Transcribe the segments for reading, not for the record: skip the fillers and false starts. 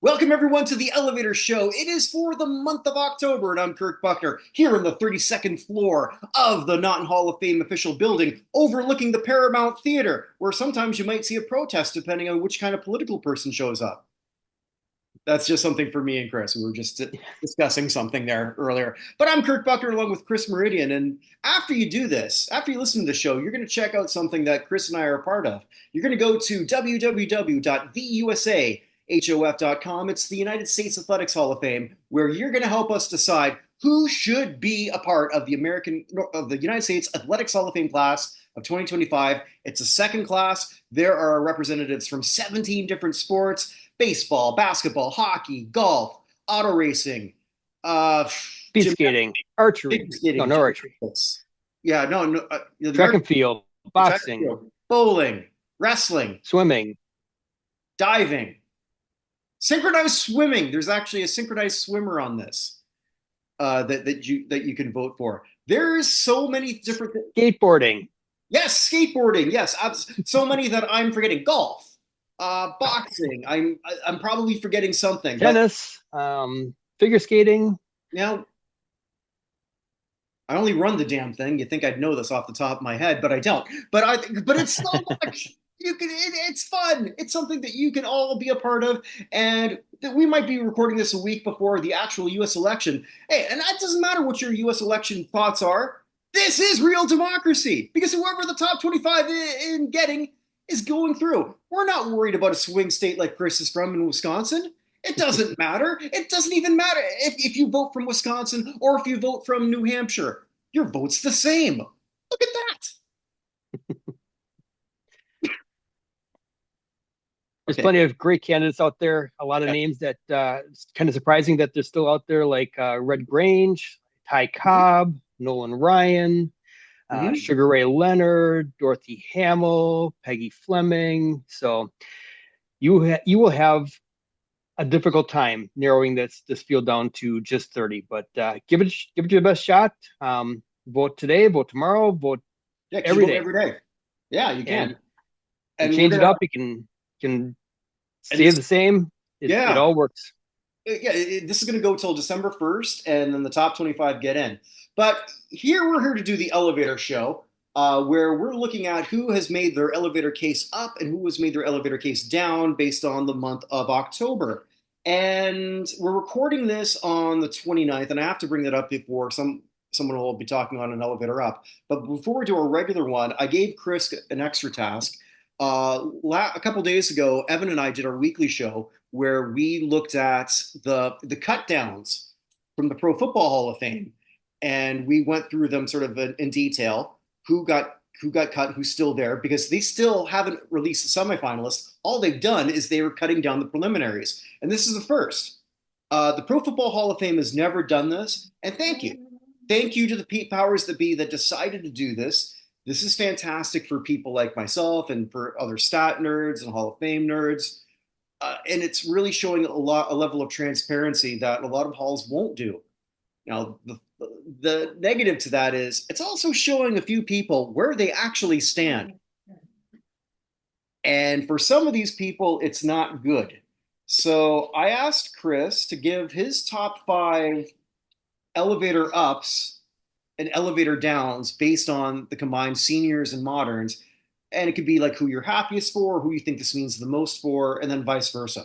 Welcome everyone to the Elevator Show. It is for the month of October, and I'm Kirk Buchner here on the 32nd floor of the Naughton Hall of Fame official building, overlooking the Paramount Theater, where sometimes you might see a protest depending on which kind of political person shows up. That's just something for me and Chris. We were just discussing something there earlier. But I'm Kirk Buchner along with Chris Mouradian, and after you do this, after you listen to the show, you're going to check out something that Chris and I are a part of. You're going to go to www.theusahof.com. It's the United States Athletics Hall of Fame, where you're going to help us decide who should be a part of the United States Athletics Hall of Fame class of 2025. It's a second class. There are representatives from 17 different sports: baseball, basketball, hockey, golf, auto racing, Speed skating, archery, figure skating, no archery, gymnastics. Yeah, no, no, track and field, track and boxing, field, bowling, wrestling, swimming. diving, synchronized swimming. There's actually a synchronized swimmer on this that you can vote for. There's so many different. Skateboarding, Yes, skateboarding. Yes, so many that I'm forgetting. Golf, boxing. I'm probably forgetting something, but tennis, figure skating. now I only run the damn thing. You think I'd know this off the top of my head, but I don't. But it's so much. It's fun. It's something that you can all be a part of, and that we might be recording this a week before the actual U.S. election. Hey, and that doesn't matter what your U.S. election thoughts are. This is real democracy because whoever the top 25 in getting is going through. We're not worried about a swing state like Chris is from in Wisconsin. It doesn't matter. It doesn't even matter if you vote from Wisconsin or if you vote from New Hampshire. Your vote's the same. Look at that. There's Okay. plenty of great candidates out there. A lot of Yeah. names that it's kind of surprising that they're still out there, like Red Grange, Ty Mm-hmm. Cobb, Nolan Ryan, Mm-hmm. Sugar Ray Leonard, Dorothy Hamill, Peggy Fleming. So you will have a difficult time narrowing this field down to just 30. But give it your best shot. Vote today, vote tomorrow, vote Yeah, because you every vote day, every day. Yeah, you and can. And we're change it gonna up. You can and stay this the same. It yeah, all works. this is gonna go till December 1st, and then the top 25 get in. But we're here to do the elevator show, where we're looking at who has made their elevator case up and who has made their elevator case down based on the month of October. And we're recording this on the 29th, and I have to bring that up before someone will be talking on an elevator up. But before we do our regular one, I gave Chris an extra task. A couple days ago, Evan and I did our weekly show where we looked at the cut downs from the Pro Football Hall of Fame, and we went through them sort of in detail. Who got cut, who's still there, because they still haven't released the semifinalists. All they've done is they were cutting down the preliminaries, and this is the first. The Pro Football Hall of Fame has never done this, and thank you to the powers that be that decided to do this. This is fantastic for people like myself and for other stat nerds and Hall of Fame nerds, and it's really showing a level of transparency that a lot of halls won't do. Now, the negative to that is it's also showing a few people where they actually stand. And for some of these people, it's not good. So I asked Chris to give his top five elevator ups and elevator downs based on the combined seniors and moderns. And it could be like who you're happiest for, who you think this means the most for, and then vice versa.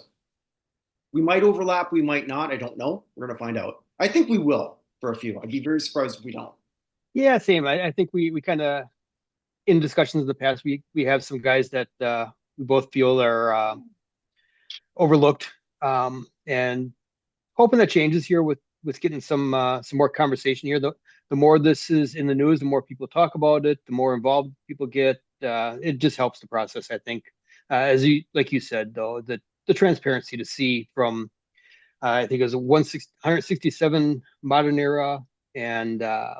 We might overlap, we might not. I don't know. We're going to find out. I think we will for a few. I'd be very surprised if we don't. Yeah, same. I think we kind of in discussions in the past we have some guys that we both feel are overlooked, and hoping that changes here with getting some more conversation here. The more this is in the news, the more people talk about it, the more involved people get. It just helps the process, I think. As you like you said though, the transparency to see from I think it was a 167 modern era, and I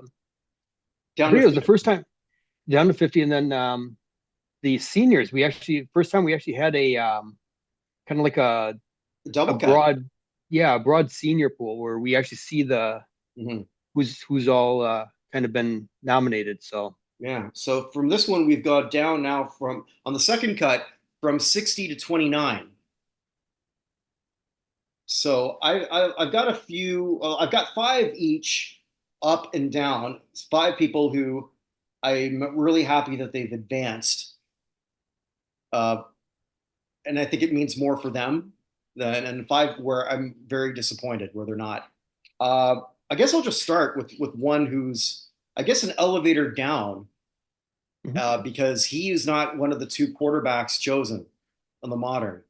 Down to think it was the 50. first time down to 50, and then the seniors. We actually first time we actually had a kind of like a Double cut. broad, yeah, a broad senior pool where we actually see the Mm-hmm. who's all kind of been nominated. So Yeah. So from this one, we've gone down now from on the second cut from 60 to 29. So I've got a few. I've got five each, up and down. It's five people who I'm really happy that they've advanced, uh, and I think it means more for them than and five where I'm very disappointed where they're not. Uh, I guess I'll just start with one who's I guess an elevator down Mhm. because he is not one of the two quarterbacks chosen on the modern.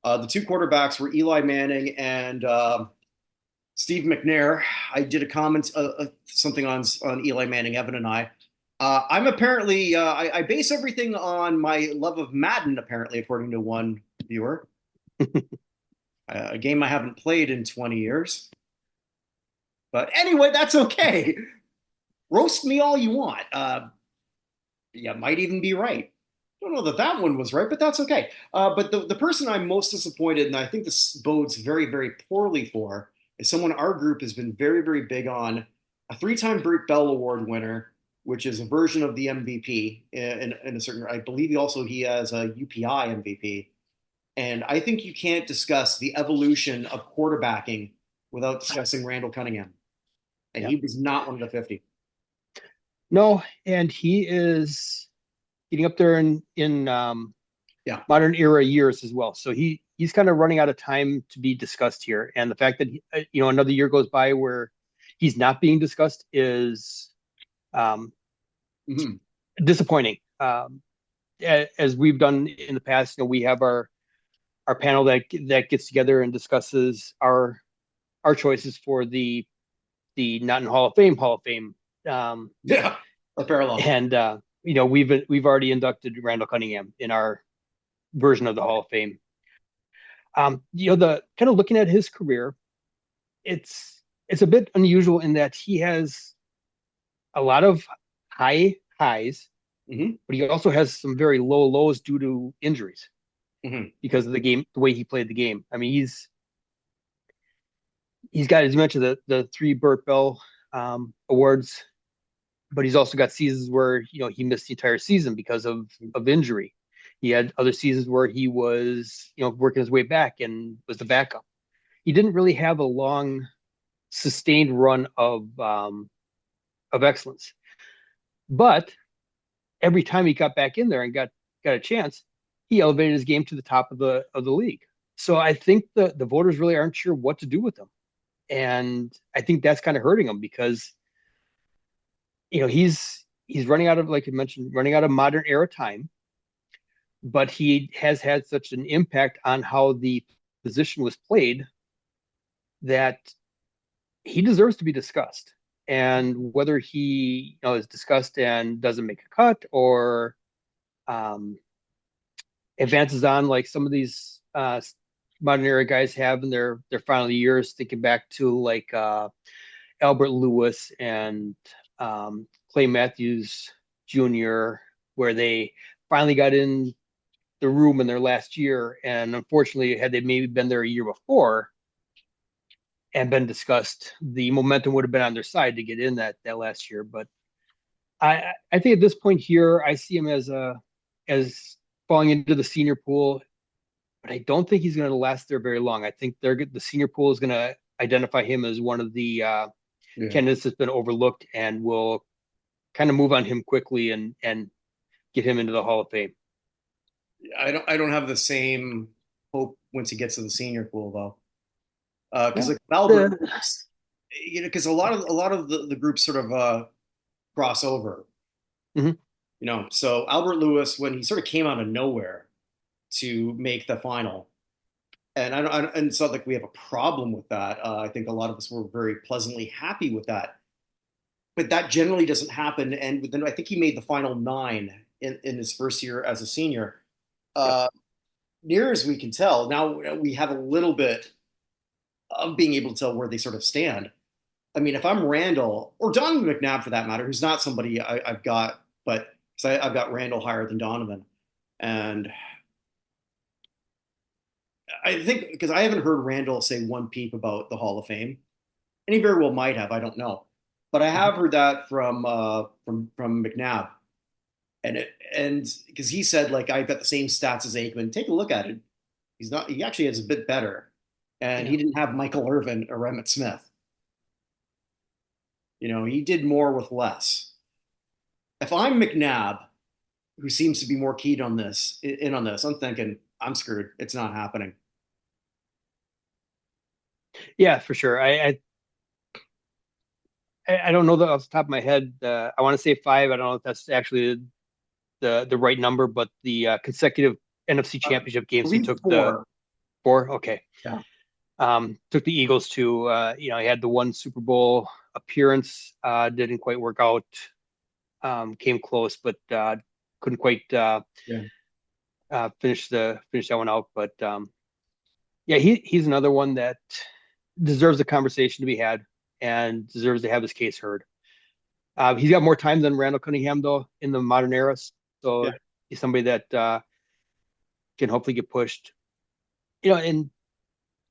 The two quarterbacks were Eli Manning and Steve McNair. I did a comment, something on Eli Manning, Evan and I. I'm apparently, I base everything on my love of Madden, apparently, according to one viewer. A game I haven't played in 20 years. But anyway, that's okay. Roast me all you want. Yeah, might even be right. I don't know that that one was right, but that's okay. But the person I'm most disappointed, and I think this bodes very, very poorly for, is someone our group has been very, very big on, a three-time Burt Bell Award winner, which is a version of the MVP in a certain. I believe he has a UPI MVP, and I think you can't discuss the evolution of quarterbacking without discussing Randall Cunningham, and Yeah. he was not one of the 50. No, and he is getting up there in Yeah. modern era years as well. So he's kind of running out of time to be discussed here. And the fact that another year goes by where he's not being discussed is um, Mhm. disappointing. As we've done in the past, we have our panel that gets together and discusses our choices for the not in Hall of Fame. Um, Yeah. A parallel. and we've already inducted Randall Cunningham in our version of the Hall of Fame. The kind of looking at his career, it's a bit unusual in that he has a lot of high highs, Hmm. but he also has some very low lows due to injuries Hmm. because of the game, the way he played the game. I mean, he's got, as you mentioned, the three Burt Bell awards, but he's also got seasons where he missed the entire season because of injury. He had other seasons where he was working his way back and was the backup. He didn't really have a long sustained run of excellence. But every time he got back in there and got a chance, he elevated his game to the top of the league. So I think the voters really aren't sure what to do with him, and I think that's kind of hurting him because he's running out of, like you mentioned, running out of modern era time, but he has had such an impact on how the position was played that he deserves to be discussed. And whether he is discussed and doesn't make a cut or um, advances on like some of these modern era guys have in their final years, thinking back to like Albert Lewis and Clay Matthews Jr., where they finally got in the room in their last year. And unfortunately, had they maybe been there a year before and been discussed, the momentum would have been on their side to get in that last year. But I think at this point here, I see him as falling into the senior pool, but I don't think he's going to last there very long. I think the senior pool is going to identify him as one of the Yeah. candidates that's been overlooked and will kind of move on him quickly and get him into the Hall of Fame. I don't have the same hope once he gets to the senior pool though. Because Well, like Albert the Lewis, because a lot of the groups sort of cross over, mhm. So Albert Lewis, when he sort of came out of nowhere to make the final, and and it's not like we have a problem with that. I think a lot of us were very pleasantly happy with that, but that generally doesn't happen. And then I think he made the final nine in his first year as a senior. Yep. Uh, Near as we can tell, now we have a little bit of being able to tell where they sort of stand. I mean, if I'm Randall or Donovan McNabb for that matter, who's not somebody I've got, but I've got Randall higher than Donovan, and I think because I haven't heard Randall say one peep about the Hall of Fame, and he very well might have. I don't know, but I Mhm. have heard that from McNabb, and because he said like I've got the same stats as Aikman. Take a look at it. He's not. He actually has a bit better. and Yeah. he didn't have Michael Irvin or Emmitt Smith. He did more with less. If I'm McNabb, who seems to be more keyed on this, in on this, I'm thinking I'm screwed. It's not happening. Yeah, for sure. I don't know that off the top of my head. I want to say five. I don't know if that's actually the right number, but the consecutive NFC I Championship games he believe took the four. four. Okay. Yeah. Took the Eagles to he had the one Super Bowl appearance, didn't quite work out. Came close, but couldn't quite Yeah. finish that one out. But yeah, he's another one that deserves a conversation to be had and deserves to have his case heard. He's got more time than Randall Cunningham though in the modern era, Yeah. so he's somebody that can hopefully get pushed. And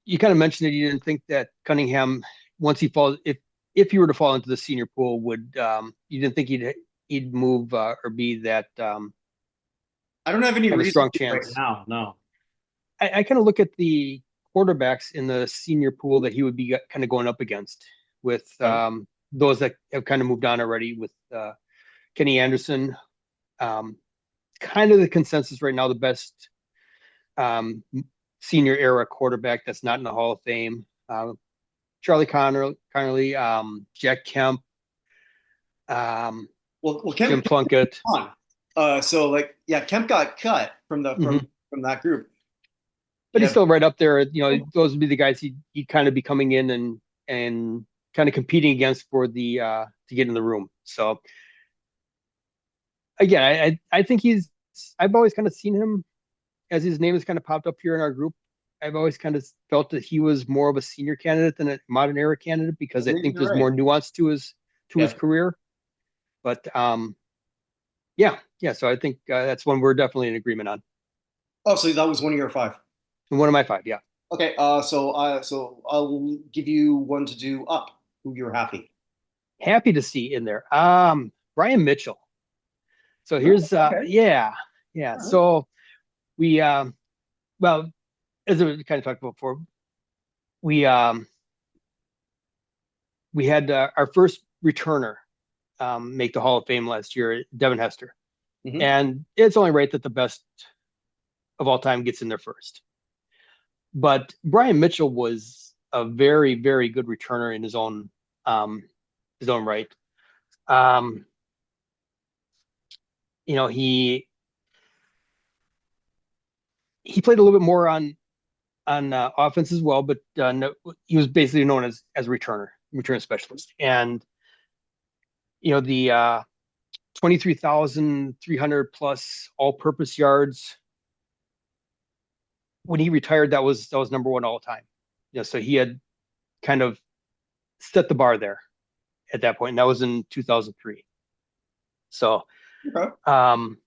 you kind of mentioned that you didn't think that Cunningham, once he falls, if he were to fall into the senior pool, would you didn't think he'd move or be that I don't have any have a reason strong to right chance. now. No. I kind of look at the quarterbacks in the senior pool that he would be kind of going up against with Okay. those that have kind of moved on already with Kenny Anderson. Um, Kind of the consensus right now, the best um, senior era quarterback that's not in the Hall of Fame. Charlie Connerly, Jack Kemp, um, Well, Jim Kemp Plunkett. on. So like, yeah, Kemp got cut from the Hmm. from that group. But he's Yeah. still right up there. Those would be the guys he'd kind of be coming in and kind of competing against for the to get in the room. So again, I think I've always kind of seen him as his name has kind of popped up here in our group. I've always kind of felt that he was more of a senior candidate than a modern era candidate because I I think think you're there's right. more nuance to his Yeah. career. But yeah. So I think that's one we're definitely in agreement on. Oh, so that was one of your five. And one of my five, yeah. Okay. So I'll give you one to do up. Who you're happy. Happy to see in there. Brian Mitchell. So No. here's Okay. yeah. All right. So we well, as we kind of talked about before, we we had our first returner make the Hall of Fame last year, Devin Hester. Mm-hmm. And it's only right that the best of all time gets in there first. But Brian Mitchell was a very, very good returner in um, his own right. Um, you know, he played a little bit more on offense as well, but no, he was basically known as a return specialist. And the 23,300 plus all-purpose yards when he retired, that was number one all time. So he had kind of set the bar there at that point, and that was in 2003. So Okay. um,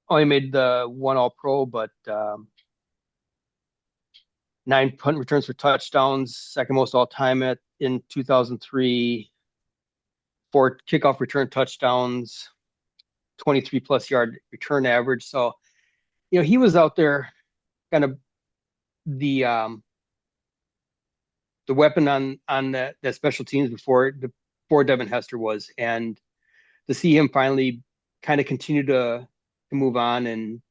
only made the one All Pro, but nine punt returns for touchdowns, second most all time at in 2003. Four kickoff return touchdowns, 23 plus yard return average. So he was out there kind of the the weapon on that special teams before Devin Hester was, and to see him finally kind of continue to move on and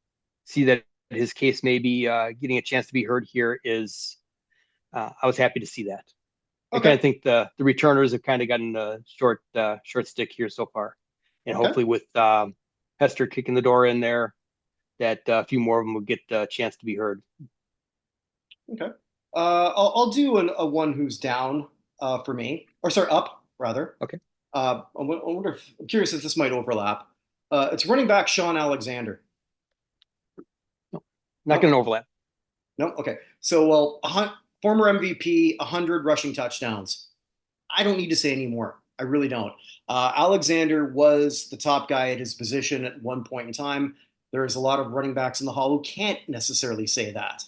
see that his case may be getting a chance to be heard here is I was happy to see that. I kind Okay. of think the returners have kind of gotten a short stick here so far, and Okay. hopefully with Hester kicking the door in there, that a few more of them will get a chance to be heard. Okay. I'll do a one who's down for me, or sorry, up rather. Okay, I wonder if I'm curious if this might overlap. It's running back Sean Alexander. no, not No, going to overlap. no. Okay. So, well, former MVP, 100 rushing touchdowns. I don't need to say any more. I really don't. Alexander was the top guy at his position at one point in time. There's a lot of running backs in the hall who can't necessarily say that.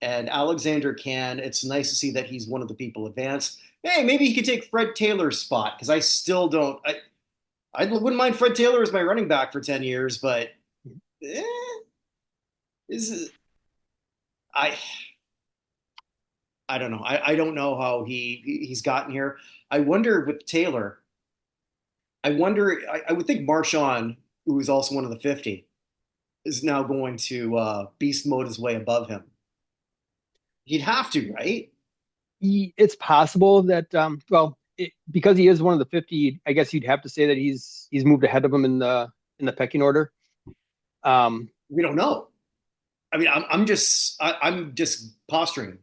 And Alexander can. It's nice to see that he's one of the people advanced. Hey, maybe he could take Fred Taylor's spot because I still don't. I wouldn't mind Fred Taylor as my running back for 10 years, but eh, is I I don't know. I don't know how he's gotten here. I wonder with Taylor. I wonder. I would think Marshawn, who is also one of the 50, is now going to beast mode his way above him. He'd have to, right? It's possible that because he is one of the 50, I guess you'd have to say that he's moved ahead of him in the pecking order. Um, We don't know. I mean, I'm just posturing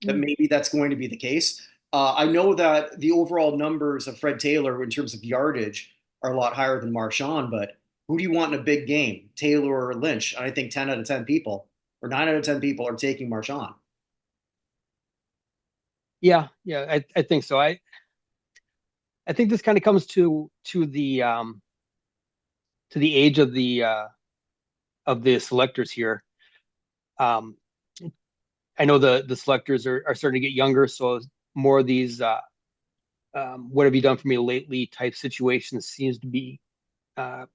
that maybe that's going to be the case. I know that the overall numbers of Fred Taylor in terms of yardage are a lot higher than Marshawn, but who do you want in a big game, Taylor or Lynch? And I think 10 out of 10 people or 9 out of 10 people are taking Marshawn. yeah, I think so. I think this kind of comes to the age of the selectors here. Um, I know the selectors are starting to get younger, so more of these what have you done for me lately type situations seems to be uh,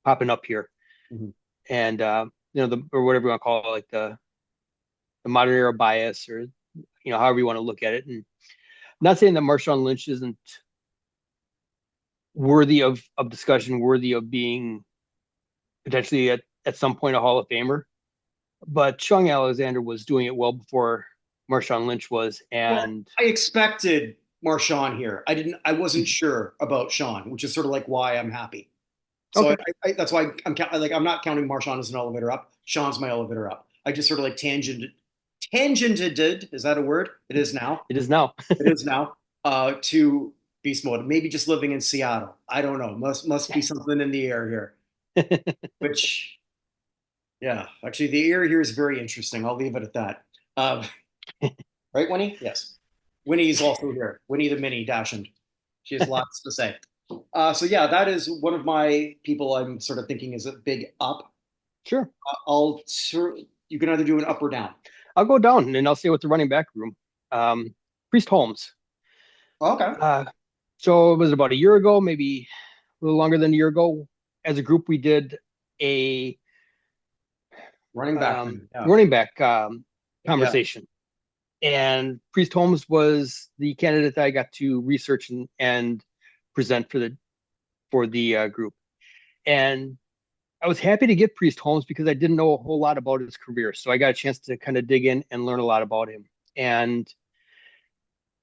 popping up here, Mhm. and or whatever you want to call it, like the modern era bias, or however you want to look at it. And I'm not saying that Marshawn Lynch isn't worthy of discussion, worthy of being potentially at some point a Hall of Famer, but Sean Alexander was doing it well before Marshawn Lynch was, Well, and I expected Marshawn here. I wasn't sure about Sean, which is sort of like why I'm happy. So okay, that's why I'm not counting Marshawn as an elevator up. Sean's my elevator up. I just sort of like tangented. Is that a word? It is now. it is now. It is now. To beast mode. Maybe just living in Seattle. I don't know. Must be something in the air here. Which, yeah, actually, the air here is very interesting. I'll leave it at that. Um, right, Winnie? Yes. Winnie's also here. Winnie the Mini Dashend. She has lots to say. So yeah, that is one of my people I'm sort of thinking is a big up. Sure, You can either do an up or down. I'll go down and I'll stay with the running back room. Um, Priest Holmes. Okay. Uh, so it was about a year ago, maybe a little longer than a year ago. As a group, we did a Running back thing. Yeah. running back Yeah. conversation, and Priest Holmes was the candidate that I got to research and present for the group. And I was happy to get Priest Holmes because I didn't know a whole lot about his career, so I got a chance to kind of dig in and learn a lot about him. And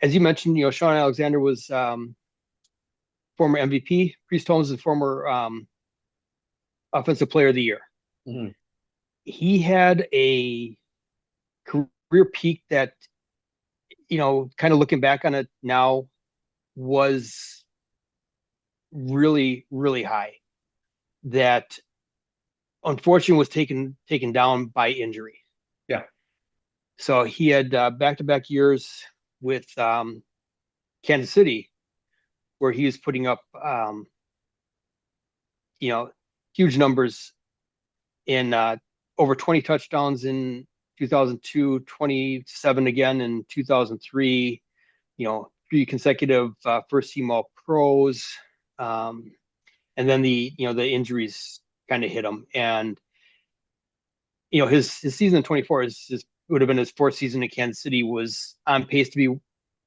as you mentioned, Sean Alexander was former MVP. Priest Holmes is former Offensive Player of the Year. Mhm. He had a career peak that, kind of looking back on it now, was really, really high. That unfortunately was taken down by injury. Yeah. So he had back-to-back years with Kansas City, where he was putting up, you know, huge numbers in over 20 touchdowns in 2002, 27 again in 2003, 3 consecutive first team all pros. Um, and then the injuries kind of hit him. And, his season in 24 would have been his fourth season in Kansas City, was on pace to be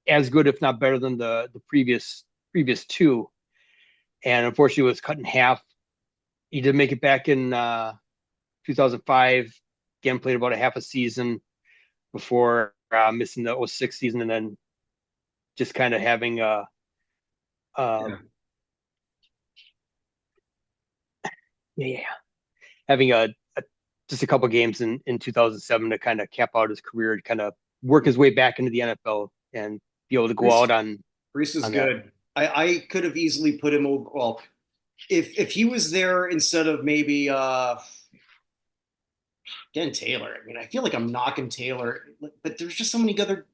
as good, if not better than the previous two. And unfortunately was cut in half. He did make it back in 2005. Again, played about a half a season before missing the '06 season, and then just kind of having uh, Yeah. yeah, having just a couple games in 2007 to kind of cap out his career, to kind of work his way back into the NFL and be able to go Reese, out on Reese is that. good. I could have easily put him over. Well, if he was there instead of maybe again Taylor. I mean, I feel like I'm knocking Taylor, but there's just so many good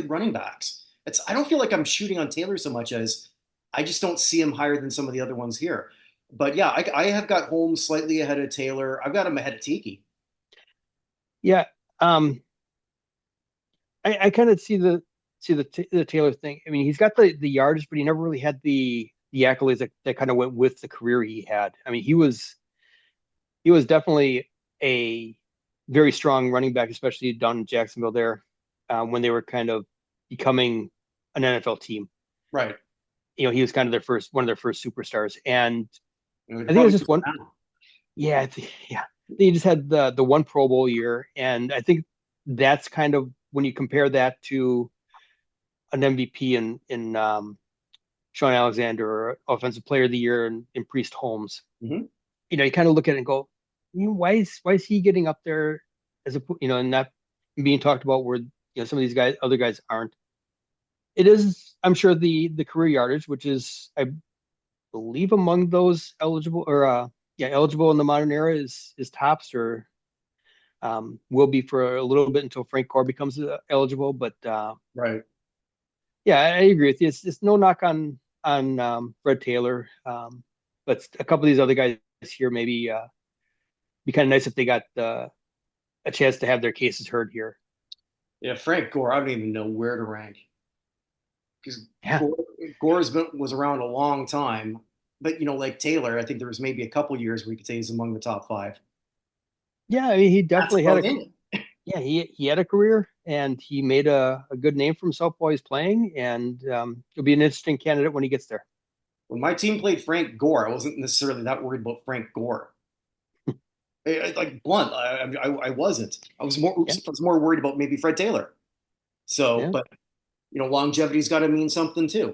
running backs. I don't feel like I'm shooting on Taylor so much as I just don't see him higher than some of the other ones here. But yeah, I have got Holmes slightly ahead of Taylor. I've got him ahead of Tiki. Yeah, um, I kind of see the Taylor thing. I mean, he's got the yardage, but he never really had the accolades that kind of went with the career he had. I mean, he was definitely a very strong running back, especially down in Jacksonville there. when they were kind of becoming an NFL team. Right. He was kind of one of their first superstars, and They're I think it was probably just one. now. Yeah, yeah. They just had the one Pro Bowl year, and I think that's kind of when you compare that to an MVP in Sean Alexander or Offensive Player of the Year in Priest Holmes. Hmm. You kind of look at it and go, why is he getting up there and not being talked about where some of these other guys aren't. It is, I'm sure, the career yardage, which is, I believe, among those eligible or eligible in the modern era is tops or will be for a little bit until Frank Gore becomes eligible. But Right. yeah, I agree with you. It's no knock on Fred Taylor, but a couple of these other guys here maybe be kind of nice if they got a chance to have their cases heard here. Yeah, Frank Gore, I don't even know where to rank because Yeah, Gore, was around a long time, but like Taylor, I think there was maybe a couple years where you could say he's among the top five. yeah. I mean, he That's definitely had about a it. he had a career and he made a good name for himself while he's playing, and he'll be an interesting candidate when he gets there. When my team played Frank Gore, I wasn't necessarily that worried about Frank Gore. Like blunt, I wasn't. Yeah, I was more worried about maybe Fred Taylor. So, yeah, but longevity's got to mean something too.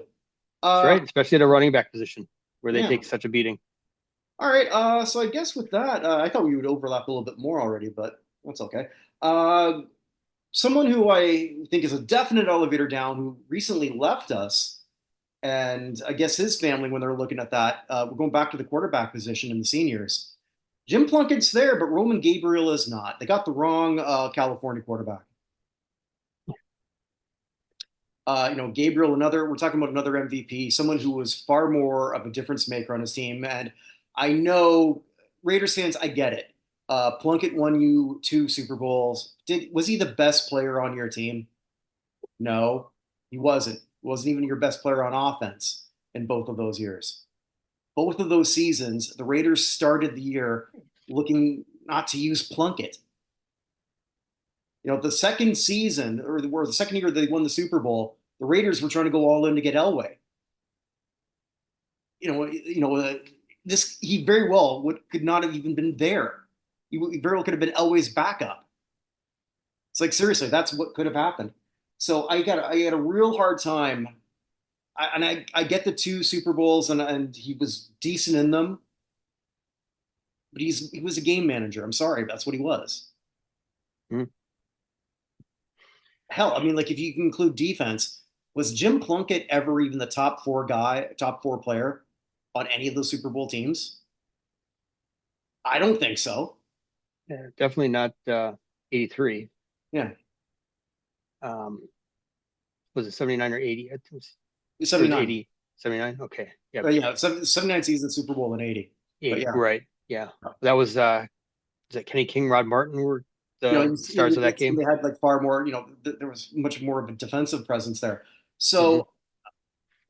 that's Uh, right. Especially at a running back position where they yeah. take such a beating. All right. So I guess with that, I thought we would overlap a little bit more already, but that's okay. Uh, Someone who I think is a definite elevator down, who recently left us, and I guess his family, when they're looking at that, we're going back to the quarterback position in the seniors. Jim Plunkett's there, but Roman Gabriel is not. They got the wrong California quarterback. Gabriel, we're talking about another MVP, someone who was far more of a difference maker on his team. And I know Raiders fans, I get it. Plunkett won you two Super Bowls. Was he the best player on your team? No, he wasn't. He wasn't even your best player on offense in both of those years. Both of those seasons, the Raiders started the year looking not to use Plunkett. The second season or the second year they won the Super Bowl, the Raiders were trying to go all in to get Elway. This he very well could not have even been there. He very well could have been Elway's backup. It's like seriously, that's what could have happened. So I had a real hard time. I get the two Super Bowls and he was decent in them, but he was a game manager. I'm sorry, that's what he was. Mhm. Hell, I mean, like if you can include defense, was Jim Plunkett ever even the top four player on any of those Super Bowl teams? I don't think so. Yeah, definitely not 83. Yeah, Um, was it 79 or 80? It was 79. 80, 79. Okay. Yeah. Yeah, 79 season Super Bowl in 80. But 80. yeah, Right. Yeah. That was is it Kenny King, Rod Martin were it the was, stars of that they game? had like far more. There was much more of a defensive presence there. Hmm. So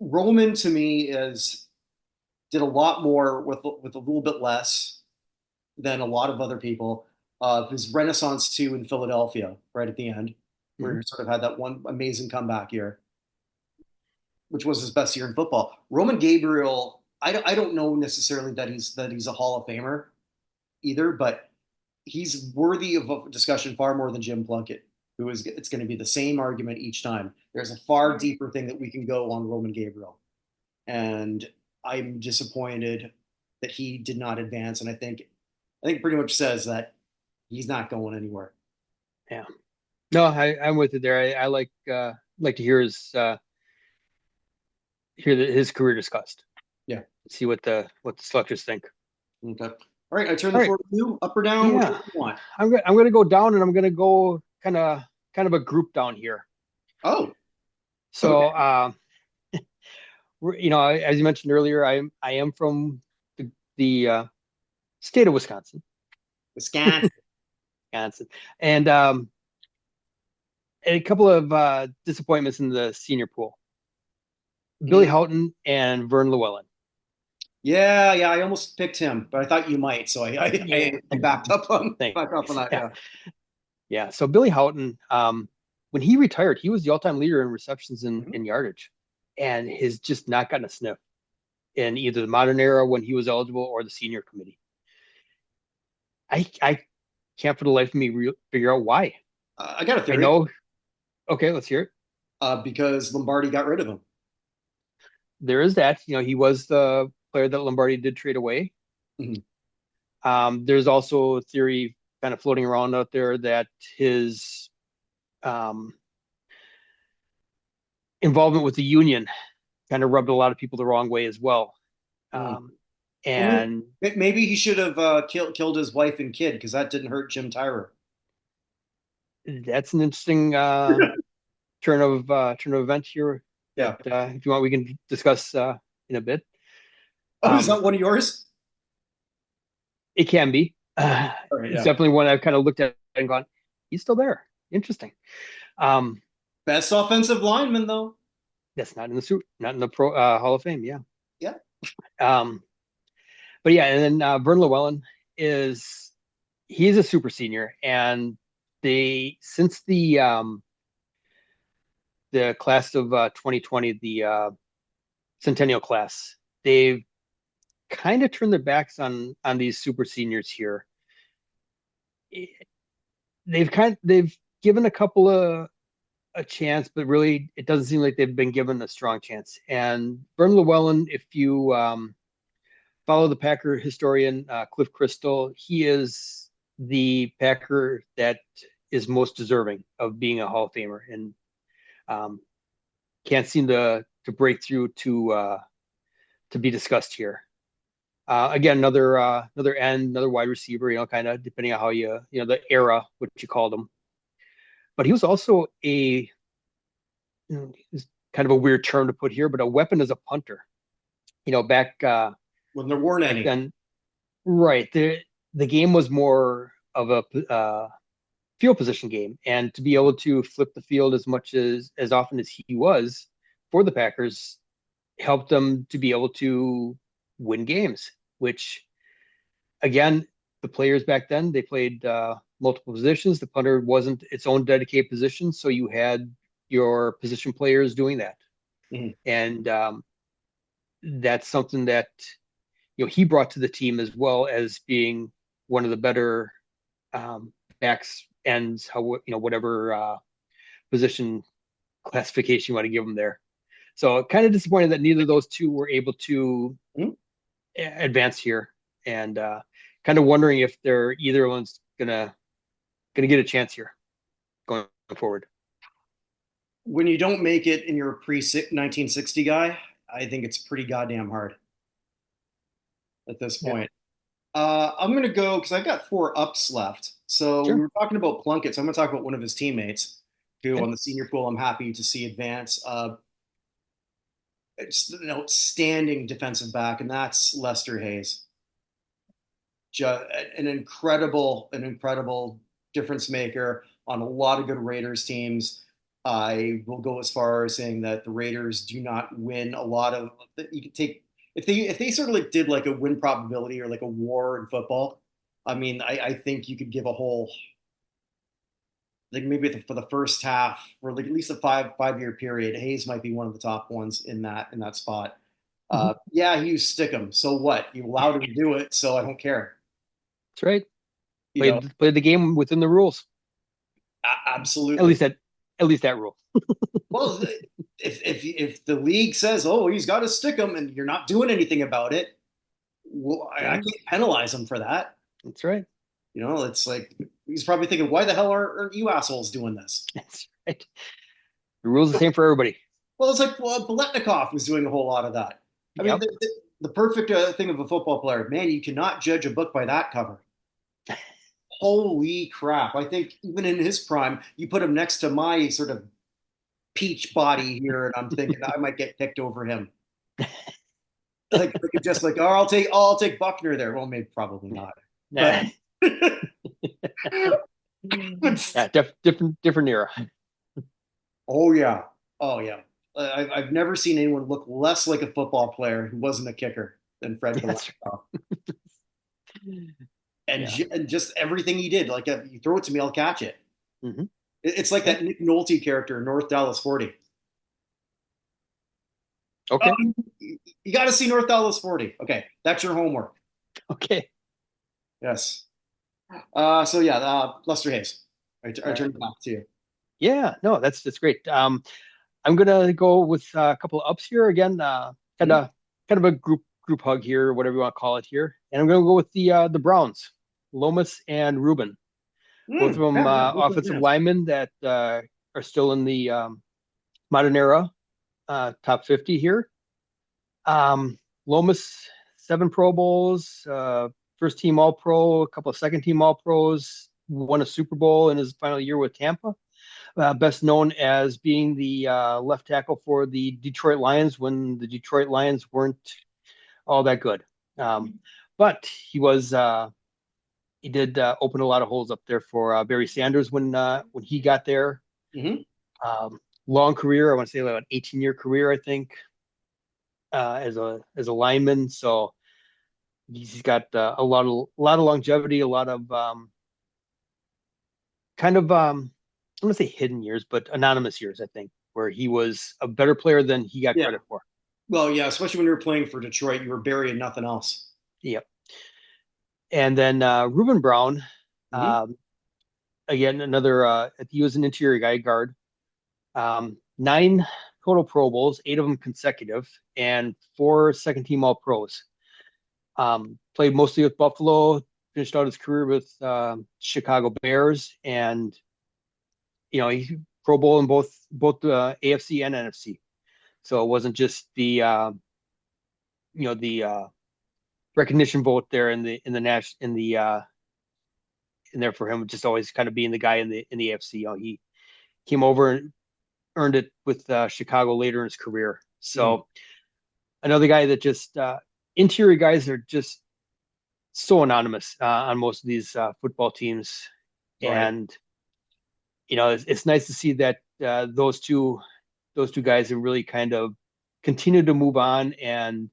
Roman to me is did a lot more with a little bit less than a lot of other people. His renaissance too in Philadelphia, right at the end, where Hmm. he sort of had that one amazing comeback year, which was his best year in football. Roman Gabriel, I don't know necessarily that he's a Hall of Famer either, but he's worthy of a discussion far more than Jim Plunkett, who is it's going to be the same argument each time. There's a far deeper thing that we can go on Roman Gabriel, and I'm disappointed that he did not advance. And I think pretty much says that he's not going anywhere. Yeah. No, I'm with you there. I like to hear his career discussed. Yeah. See what the selectors think. Okay. All right. I turn All the right. floor to you. Up or down? Which Yeah. one do you want? I'm gonna go down and I'm gonna go kind of a group down here. Oh, So okay. as you mentioned earlier, I am from the state of Wisconsin. Wisconsin. Wisconsin. And a couple of disappointments in the senior pool. Billy Mm. Houghton and Vern Llewellyn. Yeah, yeah. I almost picked him, but I thought you might, so Yeah. I backed up on Thanks. that. Yeah. Yeah. Yeah. So Billy Houghton when he retired, he was the all-time leader in receptions and Mhm. in yardage, and has just not gotten a sniff in either the modern era when he was eligible or the senior committee. I can't for the life of me figure out why. I got a I theory. know. Okay, let's hear it. Because Lombardi got rid of him. There is that. He was the player that Lombardi did trade away. Mhm. There's also a theory kind of floating around out there that his um, involvement with the union kind of rubbed a lot of people the wrong way as well. Mhm. Um, Well, and maybe he should have killed his wife and kid because that didn't hurt Jim Tyrer. that's an interesting turn of event here that, Yeah. if you want, we can discuss in a bit. Oh, is Um, that one of yours? it can be. All right. It's Yeah. definitely one I've kind of looked at and gone, he's still there. Interesting. Um, Best offensive lineman though. that's not in the not in the Pro Hall of Fame. Yeah. Yeah. Um, but yeah, and then Vern Llewellyn is he's a super senior, and they since the class of 2020, the centennial class, they've kind of turned their backs on these super seniors here. They've given a couple of a chance, but really it doesn't seem like they've been given a strong chance. And Vern Llewellyn, if you follow the Packer historian Cliff Crystal, he is the Packer that is most deserving of being a Hall of Famer, and um, can't seem to break through to be discussed here. Again, another end, another wide receiver, kind of depending on how the era, what you called him. But he was also it's kind of a weird term to put here, but a weapon as a punter. Back When there weren't back any. then, right? The game was more of a field position game, and to be able to flip the field as often as he was for the Packers helped them to be able to win games. Which, again, the players back then, they played multiple positions. The punter wasn't its own dedicated position, so you had your position players doing that, Mhm. and that's something that he brought to the team as well as being one of the better backs ends, how whatever position classification you want to give them there. So kind of disappointed that neither of those two were able to Mhm. advance here, and kind of wondering if they're either one's gonna get a chance here going forward. When you don't make it and you're a pre 1960 guy, I think it's pretty goddamn hard at this Yeah, point. I'm going to go because I've got four ups left. So we sure. were talking about Plunkett, so I'm going to talk about one of his teammates who Okay. on the senior pool I'm happy to see advance. It's an outstanding defensive back, and that's Lester Hayes. Just an incredible difference maker on a lot of good Raiders teams. I will go as far as saying that the Raiders do not win a lot of. You could take if they sort of like did like a win probability or like a war in football. I mean, I think you could give a whole like maybe for the first half or like at least a five year period. Hayes might be one of the top ones in that spot. Mhm. Yeah, he used Stickum. So what? You allowed him to do it, so I don't care. That's right. You know, Played the game within the rules. At absolutely. least that rule. Well, if the league says, "Oh, he's got to stick him," and you're not doing anything about it, well, I Yeah, can't penalize him for that. that's right. It's like he's probably thinking, "Why the hell aren't you assholes doing this?" That's right. The rules the same for everybody. Well, it's like Biletnikoff was doing a whole lot of that. I mean, Yep. the perfect thing of a football player, man, you cannot judge a book by that cover. Holy crap! I think even in his prime, you put him next to my sort of peach body here, and I'm thinking I might get picked over him. Like just like, oh, I'll take Buchner there. Well, maybe probably not, but Nah. but Yeah, different era. oh yeah, oh yeah. I've never seen anyone look less like a football player who wasn't a kicker than Fred That's Biletnikoff. right. And Yeah. and just everything he did, like you throw it to me, I'll catch it. Hmm. It's like Okay. that Nick Nolte character, North Dallas 40. Okay. Oh, you got to see North Dallas 40. Okay, that's your homework. Okay. Yes. So yeah, Lester Hayes. I All turn right. it back to you. Yeah, no, that's great. I'm gonna go with a couple of ups here again. Kind Mhm. of kind of a group hug here, whatever you want to call it here. And I'm gonna go with the Browns, Lomas and Ruben, both of them Yeah, yeah, both of offensive them. linemen that are still in the modern era top 50 here. Lomas, 7 Pro Bowls, first team All Pro, a couple of second team All Pros, won a Super Bowl in his final year with Tampa. Best known as being the left tackle for the Detroit Lions when the Detroit Lions weren't all that good. Um, but he did open a lot of holes up there for Barry Sanders when he got there. Hmm. Long career, I want to say like an 18-year career, I think, as a lineman. So he's got a lot of longevity, a lot of kind of I'm gonna say hidden years, but anonymous years, I think, where he was a better player than he got Yeah. credit for. Well, yeah, especially when you were playing for Detroit, you were burying nothing else. Yep. And then Ruben Brown, Hmm. um, again, another he was an interior guard. 9 total Pro Bowls, 8 of them consecutive, and 4 second team All Pros. Played mostly with Buffalo, finished out his career with Chicago Bears, and he Pro Bowl in both AFC and NFC. So it wasn't just the recognition vote there in there for him, just always kind of being the guy in the AFC. He came over and earned it with Chicago later in his career. Hmm. So another guy that just interior guys are just so anonymous on most of these football teams, Right. and it's nice to see that those two guys have really kind of continued to move on, and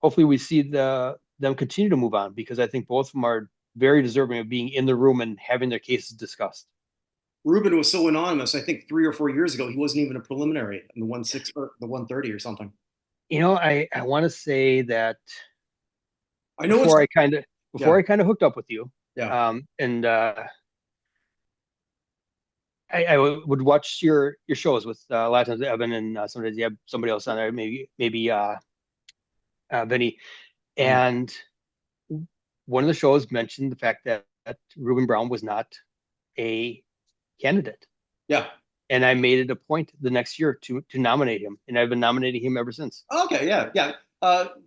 hopefully we see them continue to move on because I think both of them are very deserving of being in the room and having their cases discussed. Ruben was so anonymous. I think 3 or 4 years ago, he wasn't even a preliminary in the 1/6 or the 130 or something. I want to say that I know it's before I kind of before yeah, I kind of hooked up with you, yeah. and I would watch your shows with a lot of times Evan and sometimes you have somebody else on there, maybe Vinny, Mhm. and one of the shows mentioned the fact that Ruben Brown was not a candidate, Yeah. and I made it a point the next year to nominate him, and I've been nominating him ever since. Okay, yeah, yeah.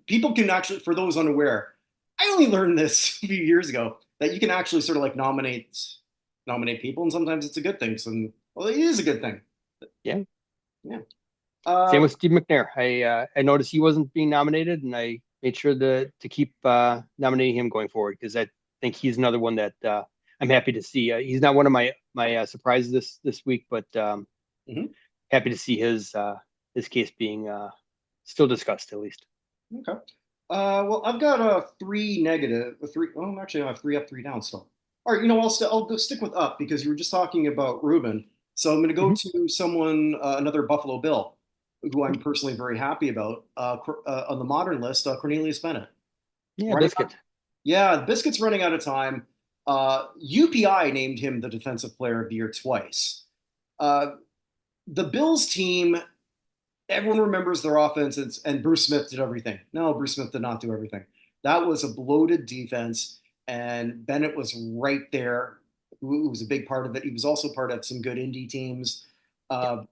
People can actually, for those unaware, I only learned this a few years ago that you can actually sort of like nominate people, and sometimes it's a good thing. So, well, it is a good thing. Yeah. Yeah. Same Uh, with Steve McNair. I noticed he wasn't being nominated, and I made sure to keep nominating him going forward because I think he's another one that I'm happy to see. He's not one of my surprises this week, but mhm. happy to see his case being still discussed at least. Okay. Well, I've got a three negative, a three. Oh, actually, I have three up, three down still. All right, I'll go stick with up because you were just talking about Ruben. So I'm going to go Mhm. to someone, another Buffalo Bill, who I'm personally very happy about on the modern list, Cornelius Bennett. Yeah, Running out, Biscuit. yeah, Biscuit's running out of time. UPI named him the Defensive Player of the Year twice. Uh, the Bills team, everyone remembers their offense, and Bruce Smith did everything. No, Bruce Smith did not do everything. That was a bloated defense, and Bennett was right there, who was a big part of it. He was also part of some good indie teams. Yeah. Uh,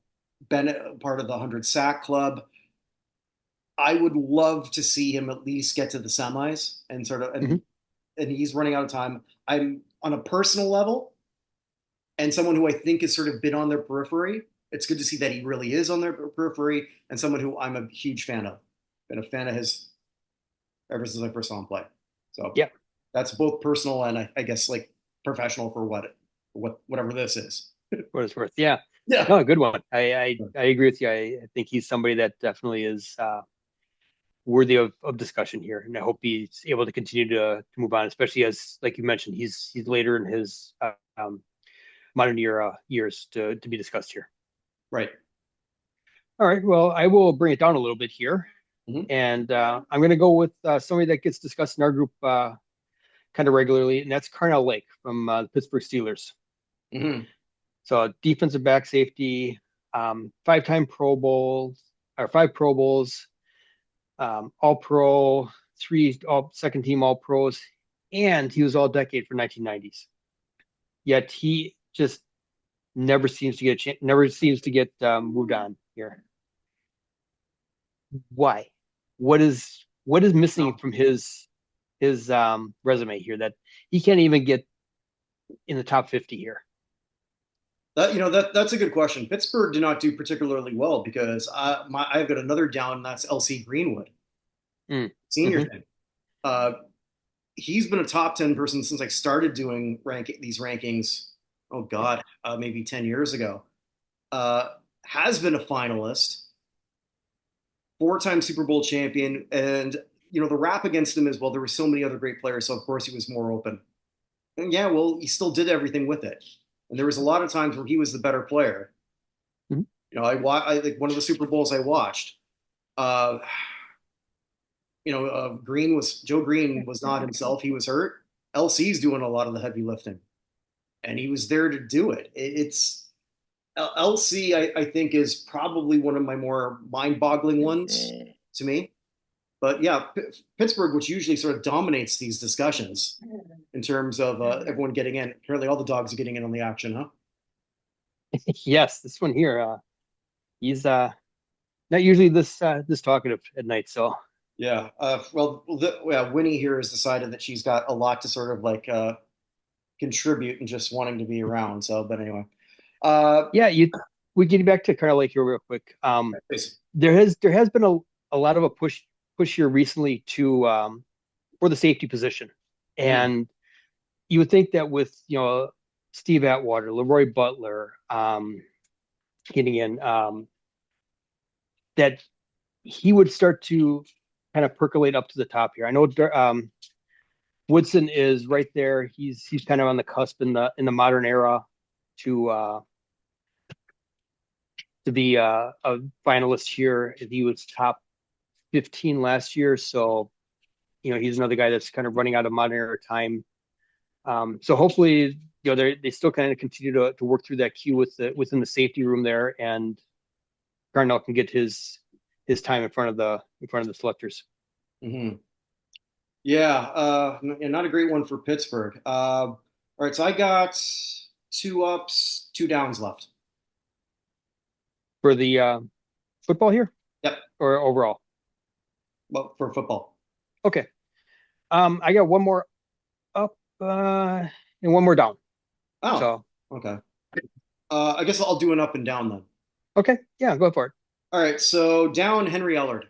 Bennett, part of the 100 sack club. I would love to see him at least get to the semis and sort of, Hmm. and he's running out of time. I'm on a personal level, and someone who I think has sort of been on their periphery. It's good to see that he really is on their periphery, and someone who I'm a huge fan of. Been a fan of his ever since I first saw him play. So Yeah. that's both personal and I guess like professional for whatever this is. What it's worth. Yeah. Yeah. No, good one. I agree with you. I think he's somebody that definitely is worthy of discussion here, and I hope he's able to continue to move on, especially as, like you mentioned, he's later in his modern era years to be discussed here. Right. All right. Well, I will bring it down a little bit here, Hmm. and I'm going to go with somebody that gets discussed in our group kind of regularly, and that's Carnell Lake from the Pittsburgh Steelers. Hmm. So defensive back safety, 5-time Pro Bowls or 5 Pro Bowls, All Pro, 3 second team All Pros, and he was All Decade for 1990s. Yet he just never seems to get never seems to get moved on here. Why? What is missing from his resume here that he can't even get in the top 50 here? That's a good question. Pittsburgh did not do particularly well because I've got another down, and that's LC Greenwood, Mm. senior Hmm. thing. Uh, he's been a top 10 person since I started doing these rankings. Oh God, maybe 10 years ago. Uh, has been a finalist, 4-time Super Bowl champion, and the rap against him is, well, there were so many other great players, so of course he was more open. And yeah, well, he still did everything with it. And there was a lot of times where he was the better player. Hmm. I like one of the Super Bowls I watched. Uh, Joe Green was not himself. He was hurt. LC's doing a lot of the heavy lifting, and he was there to do it. It's LC. I think is probably one of my more mind-boggling ones to me. But yeah, Pittsburgh, which usually sort of dominates these discussions in terms of everyone getting in. Apparently, all the dogs are getting in on the action, huh? Yes, this one here, he's not usually this talkative at night. So Yeah. Yeah, Winnie here has decided that she's got a lot to sort of like contribute and just wanting to be around. So, but anyway, uh, yeah, we get back to Carl Lake here real quick. There has been a lot of a push here recently to for the safety position, mhm. and you would think that with Steve Atwater, Leroy Butler getting in, that he would start to kind of percolate up to the top here. I know Woodson is right there. He's kind of on the cusp in the modern era to uh, to be a finalist here. He was top 15 last year, so he's another guy that's kind of running out of modern era time. So hopefully, they still kind of continue to work through that queue within the safety room there, and Garnell can get his time in front of the selectors. Mhm. Yeah, not a great one for Pittsburgh. All right, so I got 2 ups, 2 downs left. For the football here Yep, or overall? well, for football. Okay. I got one more up and one more down. Oh, So okay. I guess I'll do an up and down then. okay, yeah, go for it. All right, so down Henry Ellard.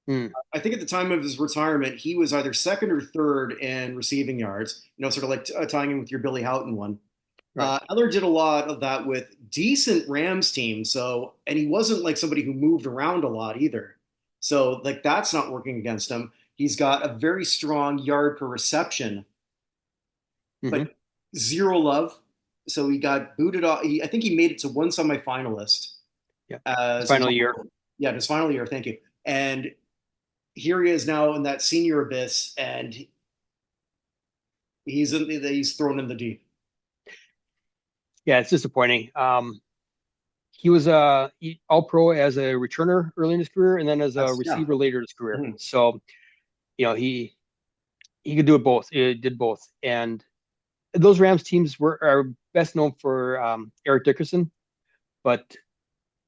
Hmm. I think at the time of his retirement, he was either second or third in receiving yards, sort of like tying in with your Billy Houghton one. Right. Eller did a lot of that with decent Rams teams. And he wasn't like somebody who moved around a lot either. So, like, that's not working against him. He's got a very strong yard per reception, Hmm. but zero love. So he got booted off. I think he made it to one semifinalist Yeah. His as his, final year. yeah, his final year. Thank you. And here he is now in that senior abyss, and he's thrown in the deep. Yeah, it's disappointing. He was all pro as a returner early in his career, and then as a That's yeah. receiver later in his career. Mhm. So he could do it both. He did both, and those Rams teams are best known for Eric Dickerson, but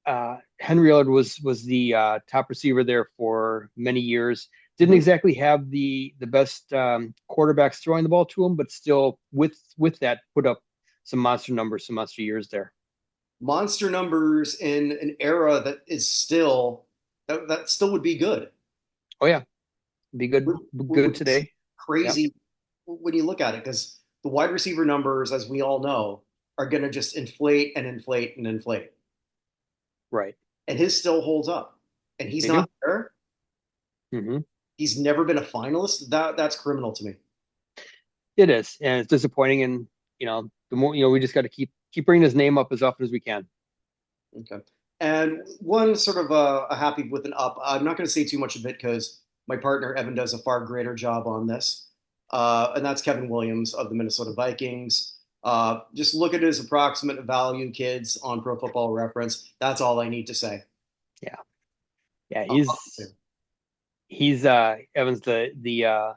Henry Ellard was the top receiver there for many years. Didn't Mhm. exactly have the best quarterbacks throwing the ball to him, but still with that put up some monster numbers, some monster years there. Monster numbers in an era that is still that still would be good, Oh yeah, be good which is today. Yeah, crazy when you look at it because the wide receiver numbers, as we all know, are going to just inflate and inflate and inflate, right. and his still holds up, and he's They not do. there. Hmm. He's never been a finalist. That's criminal to me. It is, and it's disappointing. And the more we just got to keep keep bringing his name up as often as we can. Okay. And one sort of a happy with an up. I'm not going to say too much of it because my partner Evan does a far greater job on this, and that's Kevin Williams of the Minnesota Vikings. Just look at his approximate value, kids, on Pro Football Reference. That's all I need to say. Yeah, yeah, Uh, he's Evans the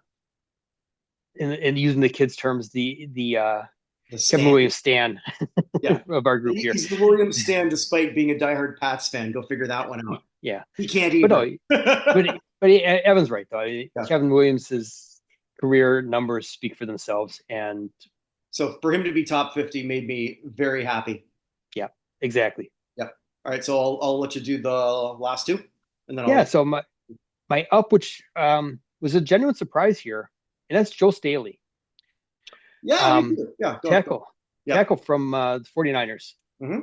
in using the kids' terms, the the Kevin stand. Williams Stan Yeah. of our group here. He's the Williams stand despite being a diehard Pats fan. Go figure that one out. Yeah, He can't but either. no, Evan's right though. Yeah. Kevin Williams's career numbers speak for themselves, and So for him to be top 50 made me very happy. yeah, exactly. Yep. All right. So I'll let you do the last two, and then I'll Yeah, let so my up, which was a genuine surprise here, and that's Joe Staley, you. Yeah, me um, too. Yeah. Go. tackle Yep. tackle from the 49ers. Hmm.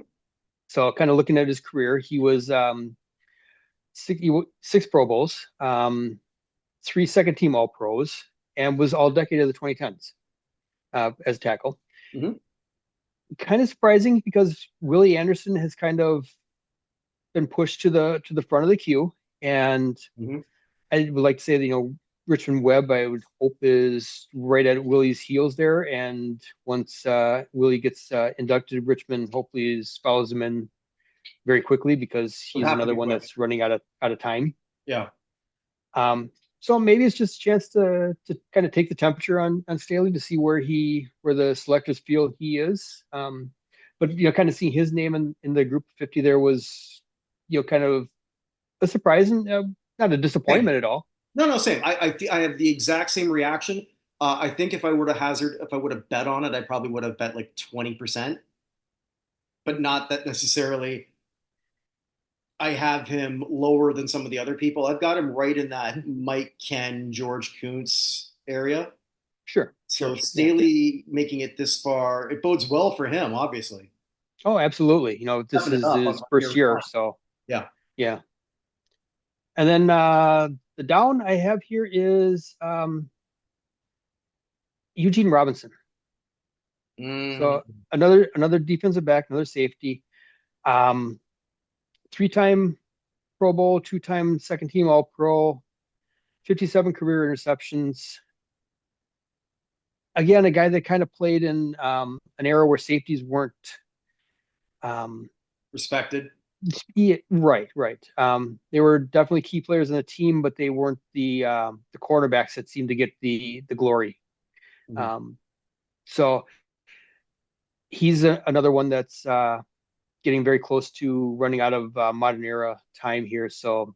So kind of looking at his career, he was six Pro Bowls, three second team All Pros, and was all decade of the 2010s as tackle. Hmm. Kind of surprising because Willie Anderson has kind of been pushed to the front of the queue, and Hmm. I would like to say that Richmond Webb, I would hope, is right at Willie's heels there, and once Willie gets inducted, Richmond hopefully follows him in very quickly because Would he's have to another be one quick. that's running out of time. Yeah. So maybe it's just a chance to kind of take the temperature on Staley to see where the selectors feel he is. But kind of seeing his name in the group of 50 there was kind of a surprise and not a Same. disappointment at all. No, no, same. I have the exact same reaction. I think if I would have bet on it, I probably would have bet like 20%, but not that necessarily I have him lower than some of the other people. I've got him right in that Mike, Ken, George Kuntz area. Sure, So sure, yeah. Staley making it this far, it bodes well for him, obviously. Oh, absolutely. This Stepping it is up his on first year year, one. so Yeah. yeah. And then the down I have here is Eugene Robinson. Mm, So another defensive back, another safety. Um, Three-time Pro Bowl, two-time second team All Pro, 57 career interceptions. Again, a guy that kind of played in an era where safeties weren't um, respected. yeah, right. They were definitely key players in the team, but they weren't the cornerbacks that seemed to get the glory. Mhm. Um, so he's another one that's getting very close to running out of modern era time here. So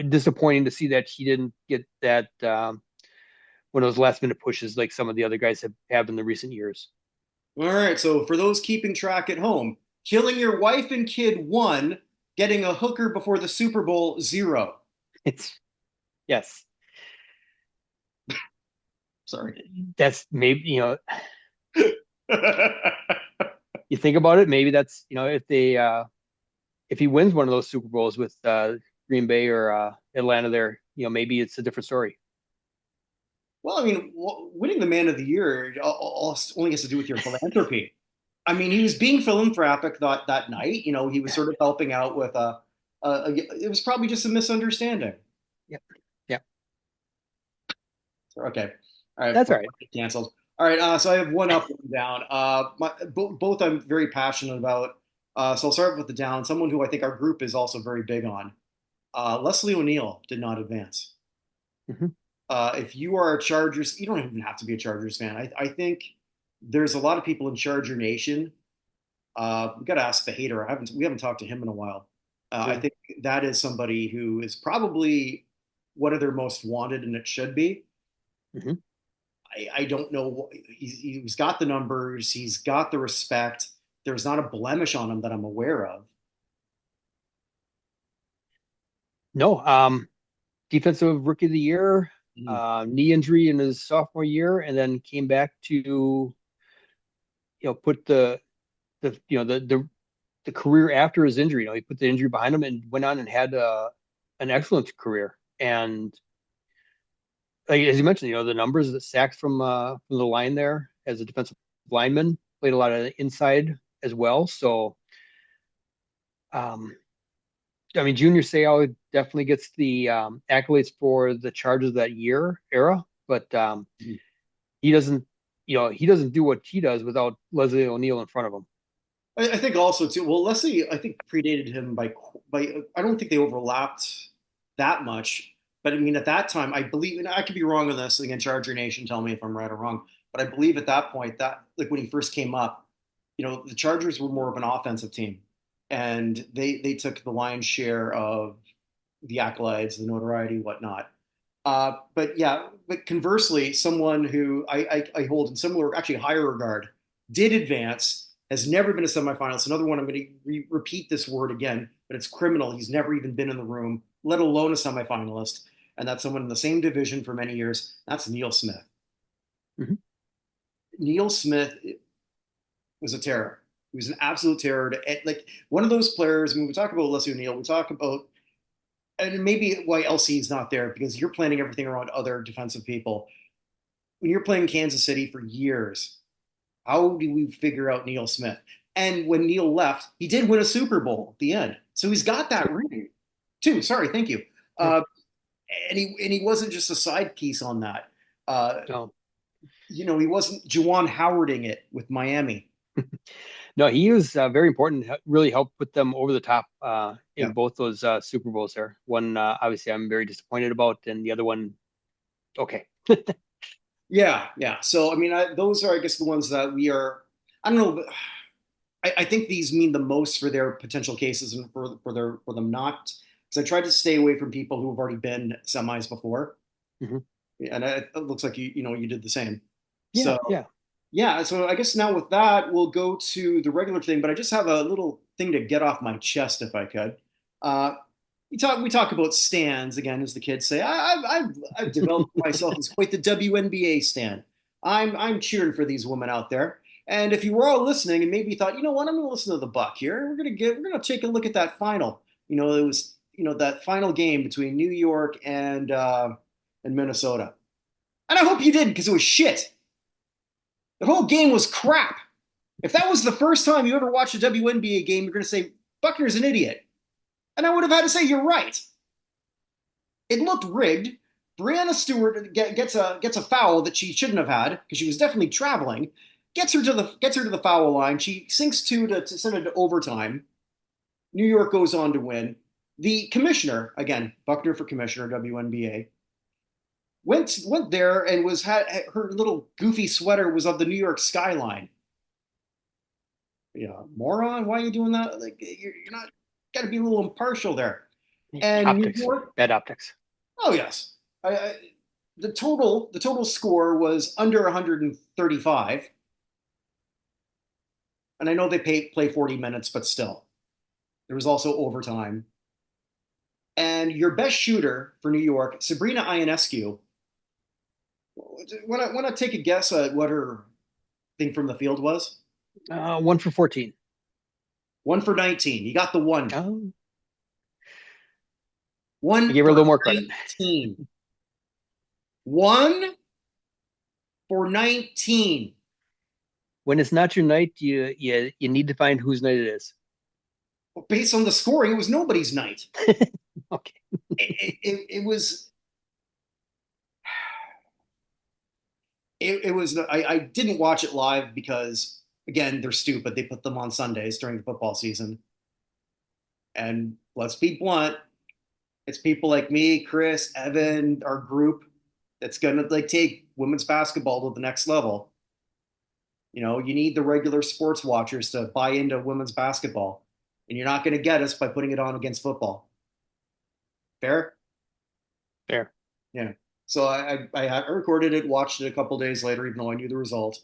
disappointing to see that he didn't get that one of those last minute pushes like some of the other guys have in the recent years. All right. So for those keeping track at home, killing your wife and kid one, getting a hooker before the Super Bowl zero. It's yes, Sorry. that's maybe you think about it, maybe that's if he wins one of those Super Bowls with Green Bay or Atlanta, there, maybe it's a different story. Well, I mean, winning the Man of the Year only has to do with your philanthropy. I mean, he was being philanthropic that night. He was sort of helping out with it was probably just a misunderstanding. Yep, yep, So, okay. All right. that's all right. Canceled. All right. So I have one up and down. Both I'm very passionate about. So I'll start with the down. Someone who I think our group is also very big on. Leslie O'Neal did not advance. Hmm. If you are a Chargers, you don't even have to be a Chargers fan. I think there's a lot of people in Charger Nation. We got to ask the hater. We haven't talked to him in a while. I Yeah. think that is somebody who is probably one of their most wanted, and it should be. Hmm. I don't know. He's got the numbers. He's got the respect. There's not a blemish on him that I'm aware of. No, defensive rookie of the year, Mm. knee injury in his sophomore year, and then came back to put the career after his injury. He put the injury behind him and went on and had an excellent career. And like, as you mentioned, the numbers, the sacks from the line there as a defensive lineman, played a lot of inside as well. So, um, I mean, Junior Seau definitely gets the accolades for the Chargers that year era, but he doesn't, he doesn't do what he does without Leslie O'Neal in front of him. I think also too. Well, Leslie, I think predated him by. I don't think they overlapped that much. But I mean, at that time, I believe, and I could be wrong on this. Again, Charger Nation, tell me if I'm right or wrong. But I believe at that point, that like when he first came up, the Chargers were more of an offensive team, and they took the lion's share of the accolades, the notoriety, whatnot. But yeah, but conversely, someone who I hold in similar, actually higher regard, did advance, has never been a semifinalist. Another one, I'm going to repeat this word again, but it's criminal. He's never even been in the room, let alone a semifinalist. And that's someone in the same division for many years. That's Neil Smith. Mhm. Neil Smith was a terror. He was an absolute terror. Like one of those players, when we talk about Leslie O'Neal, we talk about, and maybe why LC is not there, because you're planning everything around other defensive people. When you're playing Kansas City for years, how do we figure out Neil Smith? And when Neil left, he did win a Super Bowl at the end, so he's got that ring too. Sorry, thank you. Yeah. And he wasn't just a side piece on that. Uh, No, he wasn't Juwan Howarding it with Miami. no, he was very important. Really helped put them over the top Yeah, in both those Super Bowls there. One, obviously, I'm very disappointed about, and the other one, okay. yeah, yeah. So I mean, those are, I guess, the ones that we are. I don't know. I think these mean the most for their potential cases and for them not. Because I tried to stay away from people who have already been semis before, Mhm. and it looks like you did the same. Yeah, So yeah. yeah, so I guess now with that we'll go to the regular thing. But I just have a little thing to get off my chest, if I could. Uh, we talk about stands again, as the kids say. I've developed myself as quite the WNBA stan. I'm cheering for these women out there. And if you were all listening and maybe you thought, you know what, I'm going to listen to the Buck here. We're going to take a look at that final. It was that final game between New York and Minnesota. And I hope you did, because it was shit. The whole game was crap. If that was the first time you ever watched a WNBA game, you're going to say Buckner's an idiot. And I would have had to say you're right. It looked rigged. Brianna Stewart gets a foul that she shouldn't have had, because she was definitely traveling. Gets her to the foul line. She sinks two to send it to overtime. New York goes on to win. The commissioner, again, Buchner for commissioner, WNBA, went there and had her little goofy sweater was of the New York skyline. Yeah, moron, why are you doing that? Like, you're not, got to be a little impartial there. And New Optics, York, bad optics. oh yes, the total score was under 135, and I know they play 40 minutes, but still, there was also overtime. And your best shooter for New York, Sabrina Ionescu, want to take a guess at what her thing from the field was? 1 for 14. 1 for 19. You got the one. Oh, I One gave her a for little more credit. 19. 1 for 19. When it's not your night, you need to find whose night it is. Well, based on the scoring, it was nobody's night. Okay. It was. I didn't watch it live because, again, they're stupid. They put them on Sundays during the football season. And let's be blunt, it's people like me, Chris, Evan, our group, that's gonna like take women's basketball to the next level. You need the regular sports watchers to buy into women's basketball, and you're not going to get us by putting it on against football. Fair? Fair. Yeah. So I recorded it, watched it a couple days later, even though I knew the result,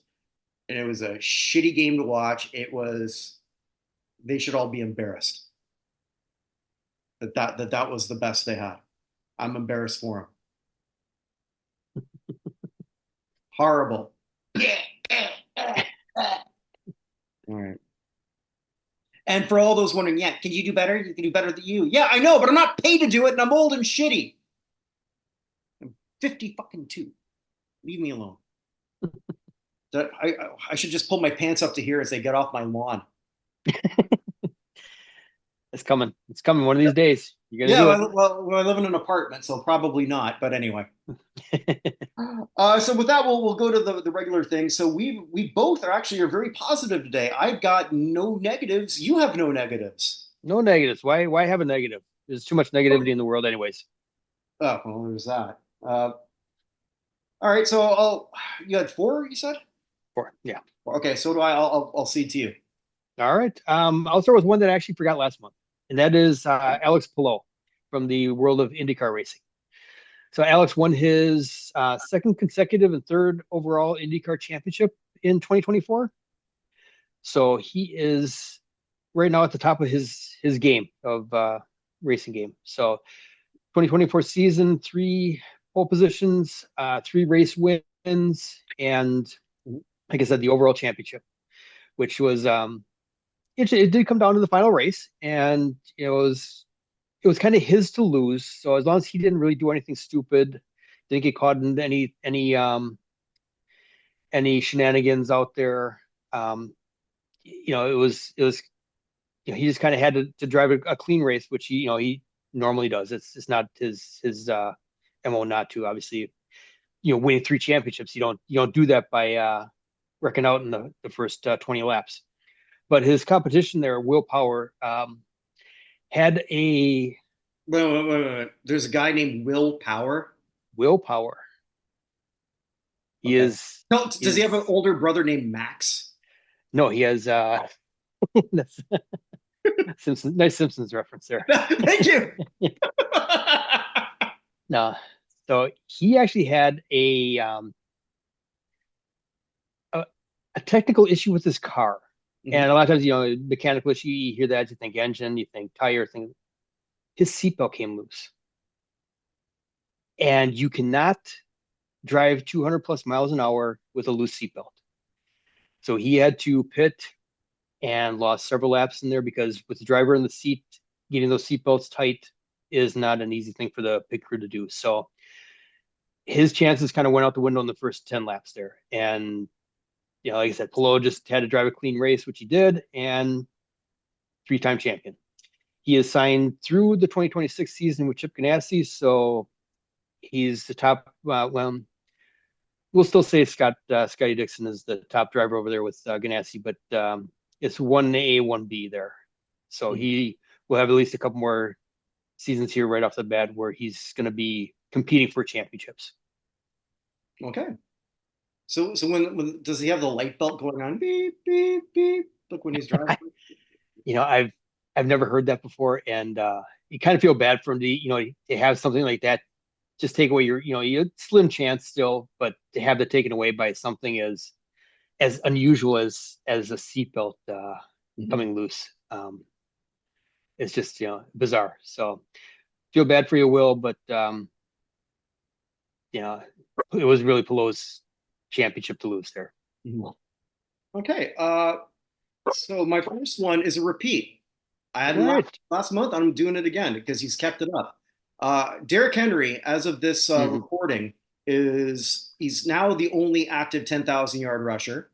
and it was a shitty game to watch. It was. They should all be embarrassed that was the best they had. I'm embarrassed for them. Horrible. All right. And for all those wondering, yeah, can you do better? You can do better than you. Yeah, I know, but I'm not paid to do it, and I'm old and shitty. I'm 50 fucking two. Leave me alone. I should just pull my pants up to here as they get off my lawn. It's coming. It's coming one of these days. You're gonna Yeah, do it. well, I live in an apartment, so probably not. But anyway, so with that, we'll go to the regular thing. So we both are very positive today. I've got no negatives. You have no negatives. No negatives. Why have a negative? There's too much negativity in the world anyways. Oh, well, there's that. All right, so you had four, you said? Four. Yeah. Okay, so do I. I'll cede to you. All right. I'll start with one that I actually forgot last month, and that is Alex Palou from the world of IndyCar racing. So Alex won his second consecutive and third overall IndyCar championship in 2024. So he is right now at the top of his game of racing game. So 2024 season, three pole positions, three race wins, and like I said, the overall championship, which was it did come down to the final race, and it was kind of his to lose. So as long as he didn't really do anything stupid, didn't get caught in any shenanigans out there, it was he just kind of had to drive a clean race, which he normally does. It's not his MO not to. Obviously, winning three championships, you don't do that by wrecking out in the first 20 laps. But his competition there, Willpower, had a Wait. There's a guy named Will Power. Willpower. He Okay. is No, does he have an is older brother named Max? no, he has that's Simpsons, nice Simpsons reference there. Thank you. No, so he actually had a technical issue with his car. Mhm. And a lot of times, mechanical issue, you hear that, you think engine, you think tire, thing. His seatbelt came loose. And you cannot drive 200 plus miles an hour with a loose seatbelt. So he had to pit and lost several laps in there because with the driver in the seat, getting those seatbelts tight is not an easy thing for the pit crew to do. So his chances kind of went out the window in the first 10 laps there. And, like I said, Palou just had to drive a clean race, which he did, and three-time champion. He is signed through the 2026 season with Chip Ganassi, so he's the top. Well, we'll still say Scotty Dixon is the top driver over there with Ganassi, but it's 1A, 1B there. So he will have at least a couple more seasons here right off the bat where he's going to be competing for championships. Okay. So when does he have the light belt going on? Beep beep beep. Look when he's driving. I've never heard that before, and you kind of feel bad for him to have something like that just take away your slim chance still, but to have that taken away by something as unusual as a seatbelt coming loose, it's just bizarre. So feel bad for you, Will, but it was really Palou's championship to lose there. Mhm. Okay. So my first one is a repeat. I had All him right. last month. I'm doing it again because he's kept it up. Derrick Henry, as of this Mm-hmm. recording, he's now the only active 10,000-yard rusher.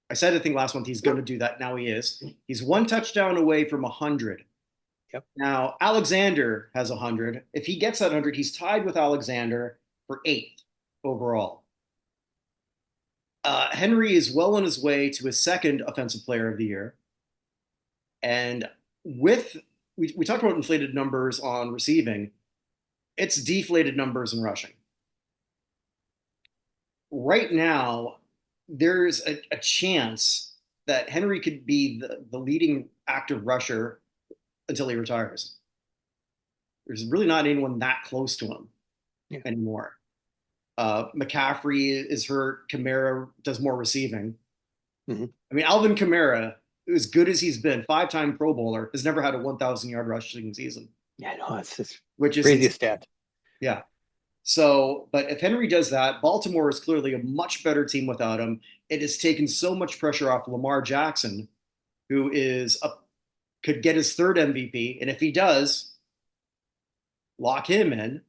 I said I think last month he's going to do that. Now he is. He's one touchdown away from 100. Yep. Now Alexander has 100. If he gets that 100, he's tied with Alexander for eighth overall. Henry is well on his way to his second Offensive Player of the Year. And with we talked about inflated numbers on receiving, it's deflated numbers in rushing. Right now, there's a chance that Henry could be the leading active rusher until he retires. There's really not anyone that close to him Yeah. anymore. McCaffrey is hurt. Kamara does more receiving. Mm-hmm. I mean, Alvin Kamara, as good as he's been, five-time Pro Bowler, has never had a 1,000-yard rushing season, Yeah, no, it's just which is craziest stat. yeah. So, but if Henry does that, Baltimore is clearly a much better team without him. It has taken so much pressure off Lamar Jackson, who could get his third MVP, and if he does, lock him in.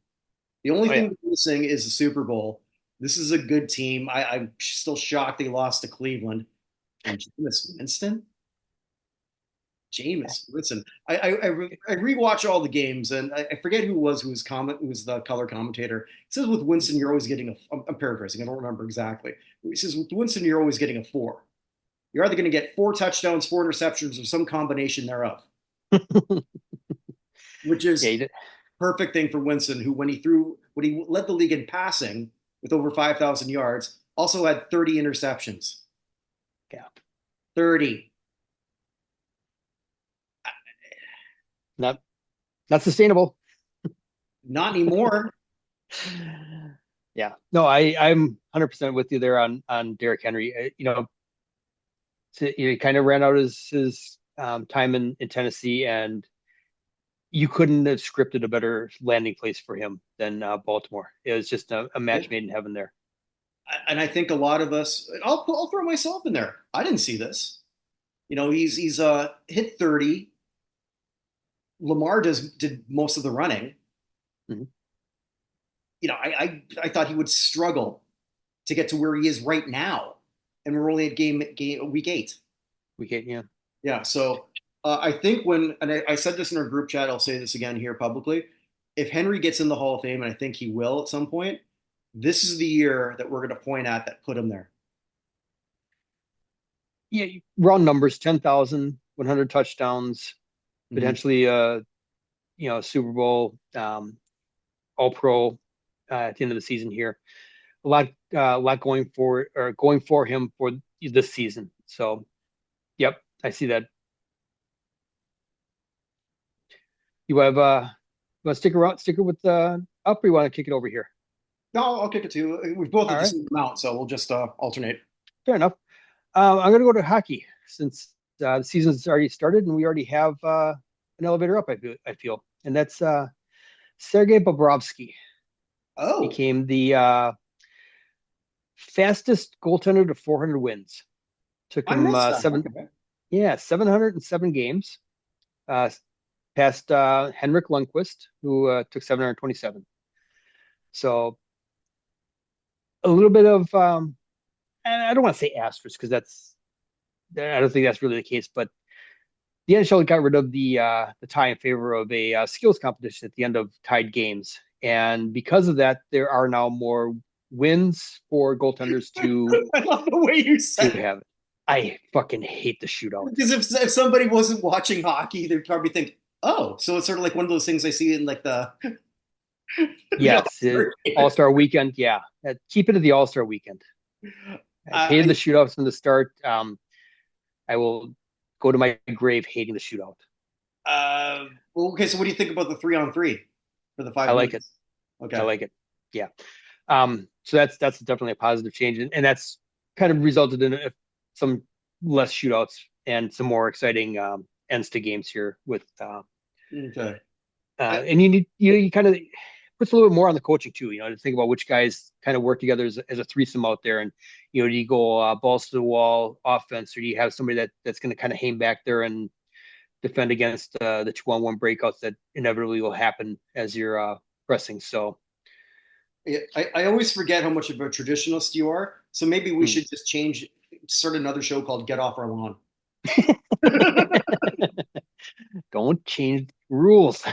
The only Oh yeah. thing missing is the Super Bowl. This is a good team. I'm still shocked they lost to Cleveland. And Jameis Winston? Jameis Winston. I rewatch all the games, and I forget who was the color commentator. It says with Winston, you're always getting I'm paraphrasing. I don't remember exactly. He says with Winston, you're always getting a four. You're either going to get four touchdowns, four interceptions, or some combination thereof, which Yeah, is perfect thing for Winston, who when he led the league in passing with over 5,000 yards, also had 30 interceptions. yeah, 30. not not sustainable. Not anymore. Yeah, no, I'm 100% with you there on Derrick Henry. He kind of ran out his time in Tennessee, and you couldn't have scripted a better landing place for him than Baltimore. It was just a match made in heaven there. And I think a lot of us, I'll throw myself in there. I didn't see this. He's hit 30. Lamar did most of the running. Mhm. I thought he would struggle to get to where he is right now, and we're only at game week 8. Yeah. Yeah, so I think I said this in our group chat, I'll say this again here publicly. If Henry gets in the Hall of Fame, and I think he will at some point, this is the year that we're going to point at that put him there. Yeah, round numbers, 10,000, 100 touchdowns, Mm-hmm. potentially Super Bowl, All Pro at the end of the season here. A lot going for him for this season. So, yep, I see that. You have you want to stick it with up, or you want to kick it over here? No, I'll kick it to you. We've both All at the right, same amount, so we'll just alternate. fair enough. I'm going to go to hockey since the season's already started and we already have an elevator up. I feel, and that's Sergei Bobrovsky Oh, became the fastest goaltender to 400 wins. Took I him missed that. seven, Okay. yeah, 707 games. Uh, Past Henrik Lundqvist, who took 727. So a little bit of, and I don't want to say asterisk because I don't think that's really the case, but the NHL got rid of the tie in favor of a skills competition at the end of tied games, and because of that, there are now more wins for goaltenders I love the way you to said it. have it. I fucking hate the shootout. Because if somebody wasn't watching hockey, they'd probably think, oh, so it's sort of like one of those things I see in like the Yes, All-Star All game. Star Weekend. Yeah, keep it to the All Star Weekend. I hated the I, shootouts from the start. I will go to my grave hating the shootout. well, okay, so what do you think about the 3-on-3 for the I five like it. minutes? I Okay. like it. Yeah. So that's definitely a positive change, and that's kind of resulted in some less shootouts and some more exciting ends to games here with Okay. and you kind of puts a little bit more on the coaching too, to think about which guys kind of work together as a threesome out there, and do you go balls to the wall offense, or do you have somebody that's going to kind of hang back there and defend against the 2-on-1 breakouts that inevitably will happen as you're pressing. So I always forget how much of a traditionalist you are. So maybe we hmm. should just start another show called Get Off Our Lawn. Don't change rules.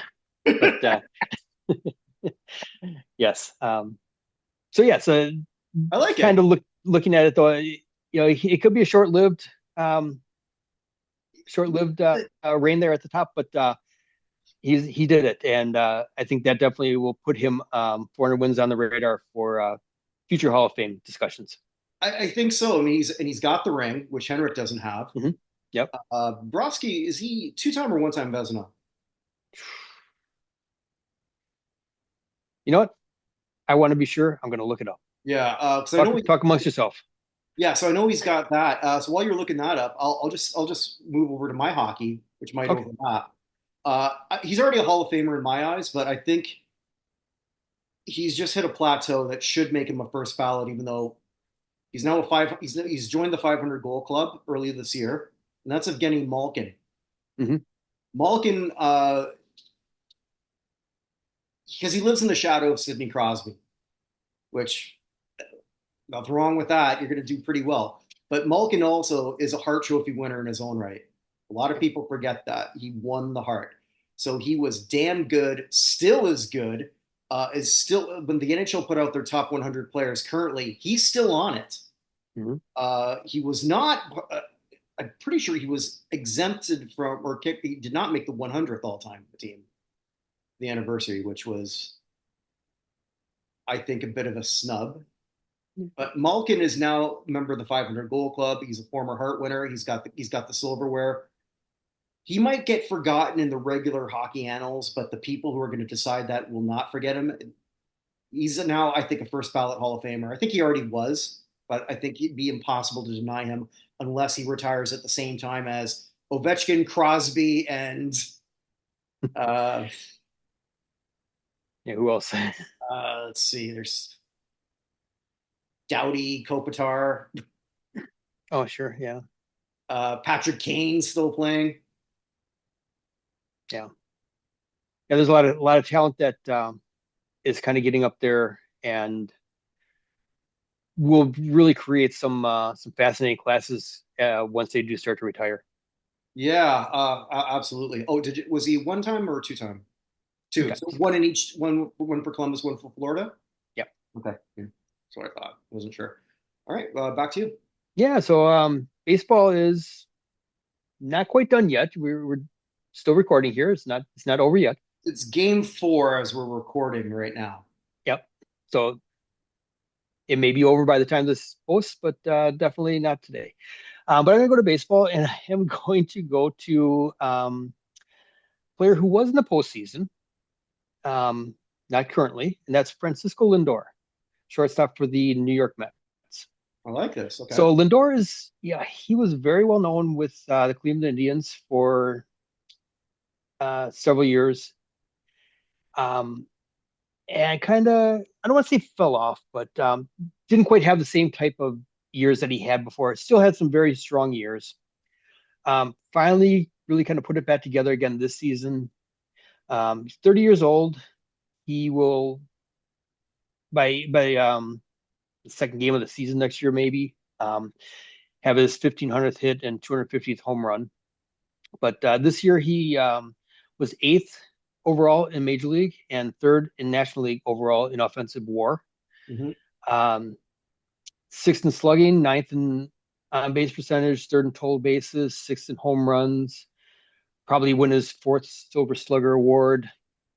But yes. So yeah, so I like kind it. of looking at it though, it could be a um, short-lived reign there at the top, but he did it, and I think that definitely will put him 400 wins on the radar for future Hall of Fame discussions. I think so. I mean, he's got the ring, which Henrik doesn't have. Hmm. Yep. Brodsky, is he two-time or one-time Vezina? You know what? I want to be sure. I'm going to look it up. Yeah, because I know Talk amongst yourself. yeah, so I know he's got that. So while you're looking that up, I'll just move over to my hockey, which might Okay. overlap. He's already a Hall of Famer in my eyes, but I think he's just hit a plateau that should make him a first ballot, even though he's now a five. He's joined the 500 goal club earlier this year, and that's Evgeny Malkin. Hmm. Malkin, because he lives in the shadow of Sidney Crosby, which Nothing wrong with that. You're going to do pretty well. But Malkin also is a Hart Trophy winner in his own right. A lot of people forget that he won the Hart. So he was damn good, still is good. Is still when the NHL put out their top 100 players currently, he's still on it. Mhm. He was not. I'm pretty sure he was exempted from, or he did not make the 100th all time team, the anniversary, which was, I think, a bit of a snub. But Malkin is now a member of the 500 Goal Club. He's a former Hart winner. He's got the silverware. He might get forgotten in the regular hockey annals, but the people who are going to decide that will not forget him. He's now, I think, a first ballot Hall of Famer. I think he already was, but I think it'd be impossible to deny him unless he retires at the same time as Ovechkin, Crosby, and uh, Yeah, who else? let's see, there's Doughty, Kopitar, Oh, sure. Yeah. Patrick Kane still playing. Yeah. Yeah, there's a lot of talent that is kind of getting up there and will really create some fascinating classes once they do start to retire. Yeah, absolutely. Oh, was he one time or two time? Two Two. So times. one in each, one for Columbus, one for Florida. Yeah. Okay, yeah. That's what I thought. Wasn't sure. All right, back to you. Yeah, so baseball is not quite done yet. We're still recording here. It's not over yet. It's game four as we're recording right now. Yep. So it may be over by the time this posts, but definitely not today. But I'm going to go to baseball, and I am going to go to a player who was in the postseason, um, not currently, and that's Francisco Lindor, shortstop for the New York Mets. I like this. Okay. So Lindor is, yeah, he was very well known with the Cleveland Indians for several years. Um, and kind of, I don't want to say fell off, but didn't quite have the same type of years that he had before. Still had some very strong years. Finally, really kind of put it back together again this season. He's 30 years old. He will by the second game of the season next year maybe have his 1500th hit and 250th home run. But this year he was eighth overall in Major League and third in National League overall in offensive WAR. Hmm. Um, Sixth in slugging, ninth in on base percentage, third in total bases, sixth in home runs. Probably win his fourth Silver Slugger award.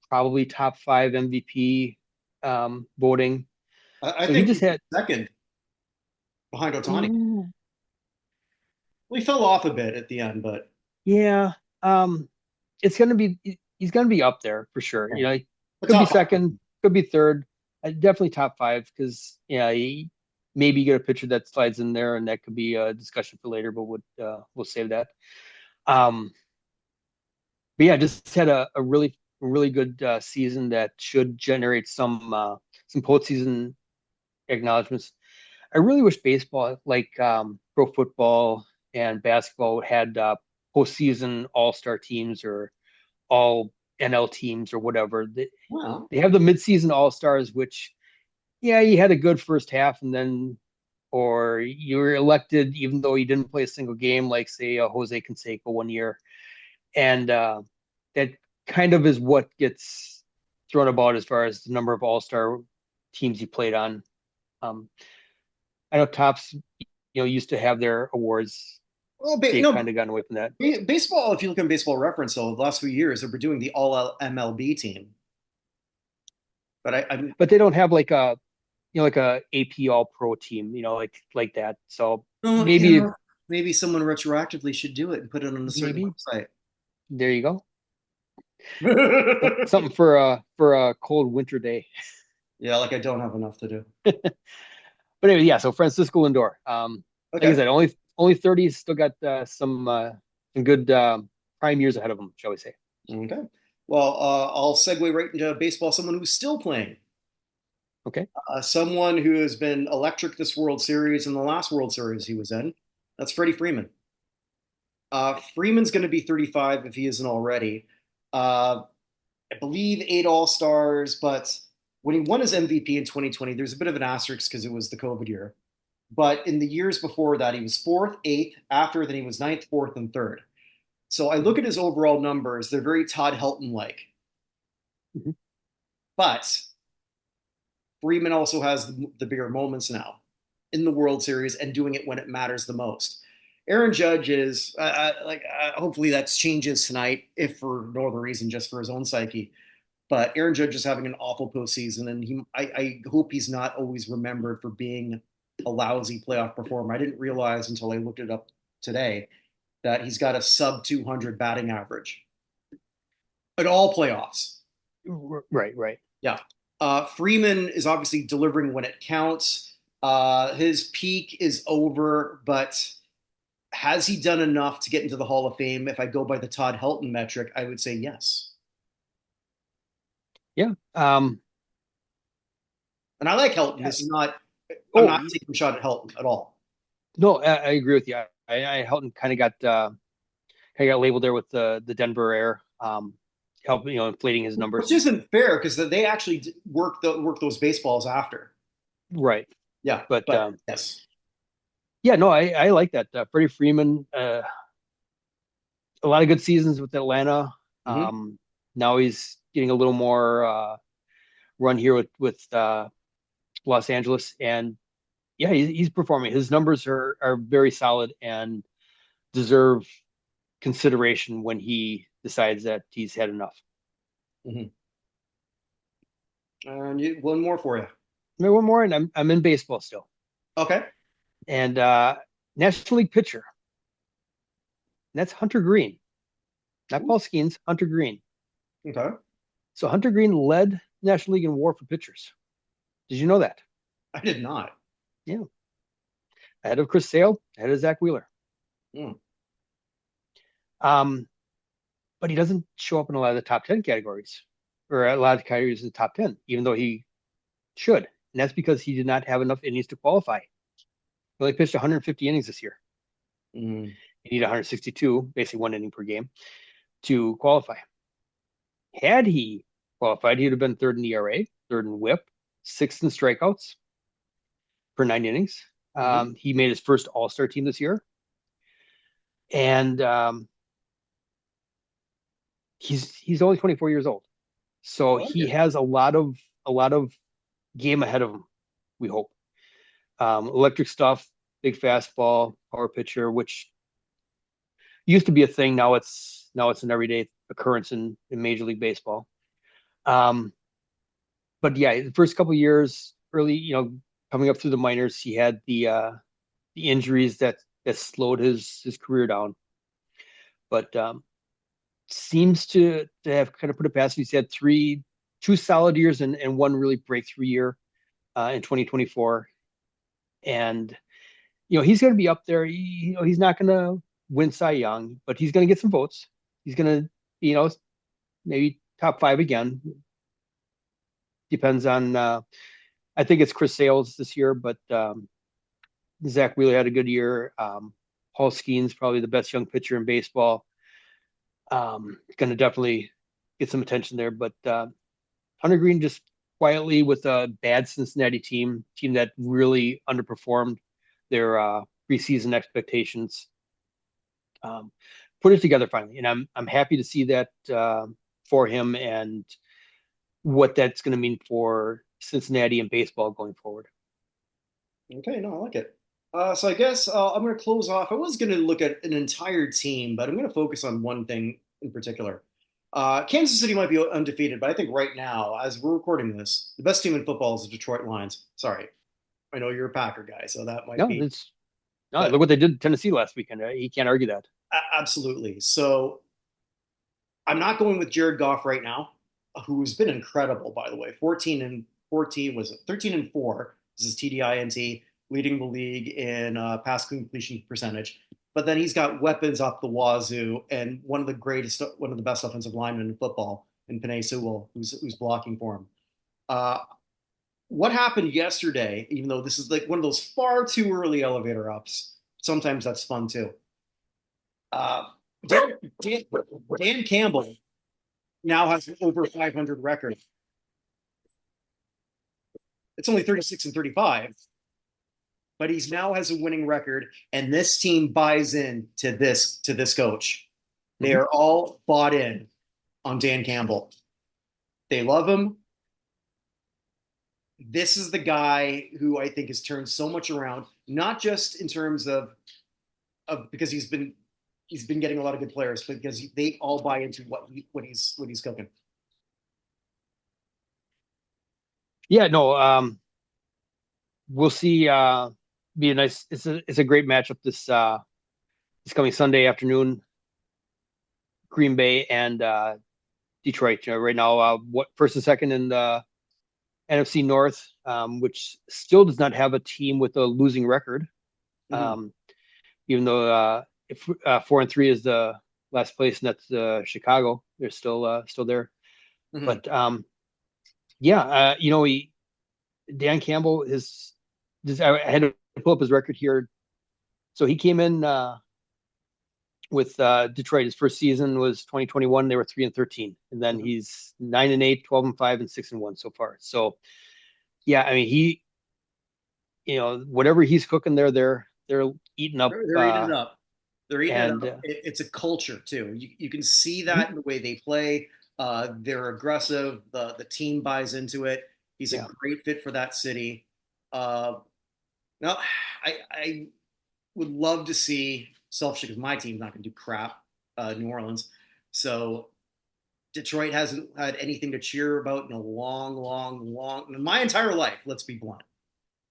Probably top five MVP voting. I So he think just he's had, second behind Otani. mm, Well, he fell off a bit at the end, but yeah, um, it's gonna be he's gonna be up there for sure. yeah. You know, he The could be top five. second, could be third, definitely top five because yeah, he, maybe get a pitcher that slides in there, and that could be a discussion for later. But we'll save that. Um, but yeah, just had a really good season that should generate some postseason acknowledgments. I really wish baseball, like pro football and basketball, had postseason all-star teams or all NL teams or whatever. Well, They have the midseason all-stars, which yeah, you had a good first half, and then or you were elected even though you didn't play a single game, like say Jose Canseco one year, and that kind of is what gets thrown about as far as the number of all-star teams you played on. Um, I know Tops, used to have their awards. well, They've no, kind of gotten away from that, baseball. If you look at Baseball Reference, though, the last few years they've been doing the All MLB team. But I'm but they don't have like like a AP All Pro team, like that. So no, maybe maybe someone retroactively should do it and put it on a certain maybe website. there you go. Something for a cold winter day. Yeah, like I don't have enough to do. But anyway, yeah. So Francisco Lindor, like I Okay. said, only 30, still got some good prime years ahead of him, shall we say? Okay. Well, I'll segue right into baseball. Someone who's still playing, Okay. someone who has been electric this World Series and the last World Series he was in. That's Freddie Freeman. Freeman's going to be 35 if he isn't already. Uh, I believe eight All Stars, but when he won his MVP in 2020, there's a bit of an asterisk because it was the COVID year. But in the years before that, he was fourth, eighth. After then, he was ninth, fourth, and third. So I look at his overall numbers; they're very Todd Helton like. Mhm. But Freeman also has the bigger moments now in the World Series and doing it when it matters the most. Aaron Judge is hopefully that changes tonight, if for no other reason, just for his own psyche. But Aaron Judge is having an awful postseason, and I hope he's not always remembered for being a lousy playoff performer. I didn't realize until I looked it up today that he's got a sub 200 batting average at all playoffs. Right, right. Yeah. Freeman is obviously delivering when it counts. His peak is over, but has he done enough to get into the Hall of Fame? If I go by the Todd Helton metric, I would say yes. Yeah. And I like Helton. Yeah. This is not, I'm Oh, not taking a shot at Helton at all. no, I agree with you. I Helton kind of got labeled there with the Denver Air, help inflating his Which numbers. isn't fair because they actually work those baseballs after. Right. Yeah, But but yes. yeah, no, I like that. Freddie Freeman, a lot of good seasons with Atlanta. Hmm. Now he's getting a little more run here with Los Angeles, and yeah, he's performing. His numbers are very solid and deserve consideration when he decides that he's had enough. Hmm. And one more for you. Maybe one more, and I'm in baseball still, Okay. and National League pitcher. And that's Hunter Green, not Ooh, Paul Skeens, Hunter Green. okay. So Hunter Green led National League in WAR for pitchers. Did you know that? I did not. Yeah, ahead of Chris Sale, ahead of Zach Wheeler. Mm. Um, but he doesn't show up in a lot of the top 10 categories or a lot of categories in the top 10, even though he should. And that's because he did not have enough innings to qualify. He only pitched 150 innings this year. Mm. You need 162, basically 1 inning per game, to qualify. Had he qualified, he would have been third in ERA, third in WHIP, sixth in strikeouts per 9 innings. Hmm. He made his first All-Star team this year, and he's only 24 years old, so I like he it. has a lot of game ahead of him. We hope. Electric stuff, big fastball, power pitcher, which used to be a thing. Now it's an everyday occurrence in Major League Baseball. Um, but yeah, the first couple of years, early, coming up through the minors, he had the injuries that slowed his career down. But seems to have kind of put it past. He's had two solid years and one really breakthrough year in 2024, and he's going to be up there. He's not going to win Cy Young, but he's going to get some votes. He's going to, maybe top five again. Depends on. I think it's Chris Sales this year, but Zach Wheeler had a good year. Paul Skeens probably the best young pitcher in baseball. Going to definitely get some attention there. But Hunter Green just quietly with a bad Cincinnati team that really underperformed their preseason expectations. Um, put it together finally, and I'm happy to see that for him and what that's going to mean for Cincinnati and baseball going forward. Okay, no, I like it. So I guess I'm going to close off. I was going to look at an entire team, but I'm going to focus on one thing in particular. Kansas City might be undefeated, but I think right now, as we're recording this, the best team in football is the Detroit Lions. Sorry, I know you're a Packer guy, so that might No, be, it's no. but Look what they did to Tennessee last weekend. He can't argue that. absolutely. So I'm not going with Jared Goff right now, who's been incredible, by the way. 14 and 14 was it 13 and 4. This is TDINT, leading the league in pass completion percentage. But then he's got weapons up the wazoo and one of the best offensive linemen in football in Penei Sewell, who's blocking for him. Uh, what happened yesterday, even though this is like one of those far too early elevator ups, sometimes that's fun too. Uh, Dan, Dan, Dan Campbell now has an over 500 record. It's only 36 and 35, but he's now has a winning record, and this team buys in to this coach. They Mhm. are all bought in on Dan Campbell. They love him. This is the guy who I think has turned so much around, not just in terms of because he's been getting a lot of good players, but because they all buy into what he's cooking. Yeah, no, we'll see. Be a nice. It's a great matchup this coming Sunday afternoon. Green Bay and Detroit. Right now, what first and second in the NFC North, which still does not have a team with a losing record. Mm-hmm. Um, even though if 4-3 is the last place, and that's Chicago, they're still there. Mm-hmm. But yeah, Dan Campbell is. I had to pull up his record here. So he came in with Detroit. His first season was 2021. They were 3-13, and then Mm-hmm. he's 9-8, 12-5, and 6-1 so far. So yeah, I mean whatever he's cooking there, they're eating up. They're eating it up. They're eating it And up. It's a culture too. You can see that mhm, in the way they play. They're aggressive. The team buys into it. He's a yeah, great fit for that city. Uh, no, I would love to see selfishly because my team's not going to do crap. New Orleans, so Detroit hasn't had anything to cheer about in a long, my entire life. Let's be blunt.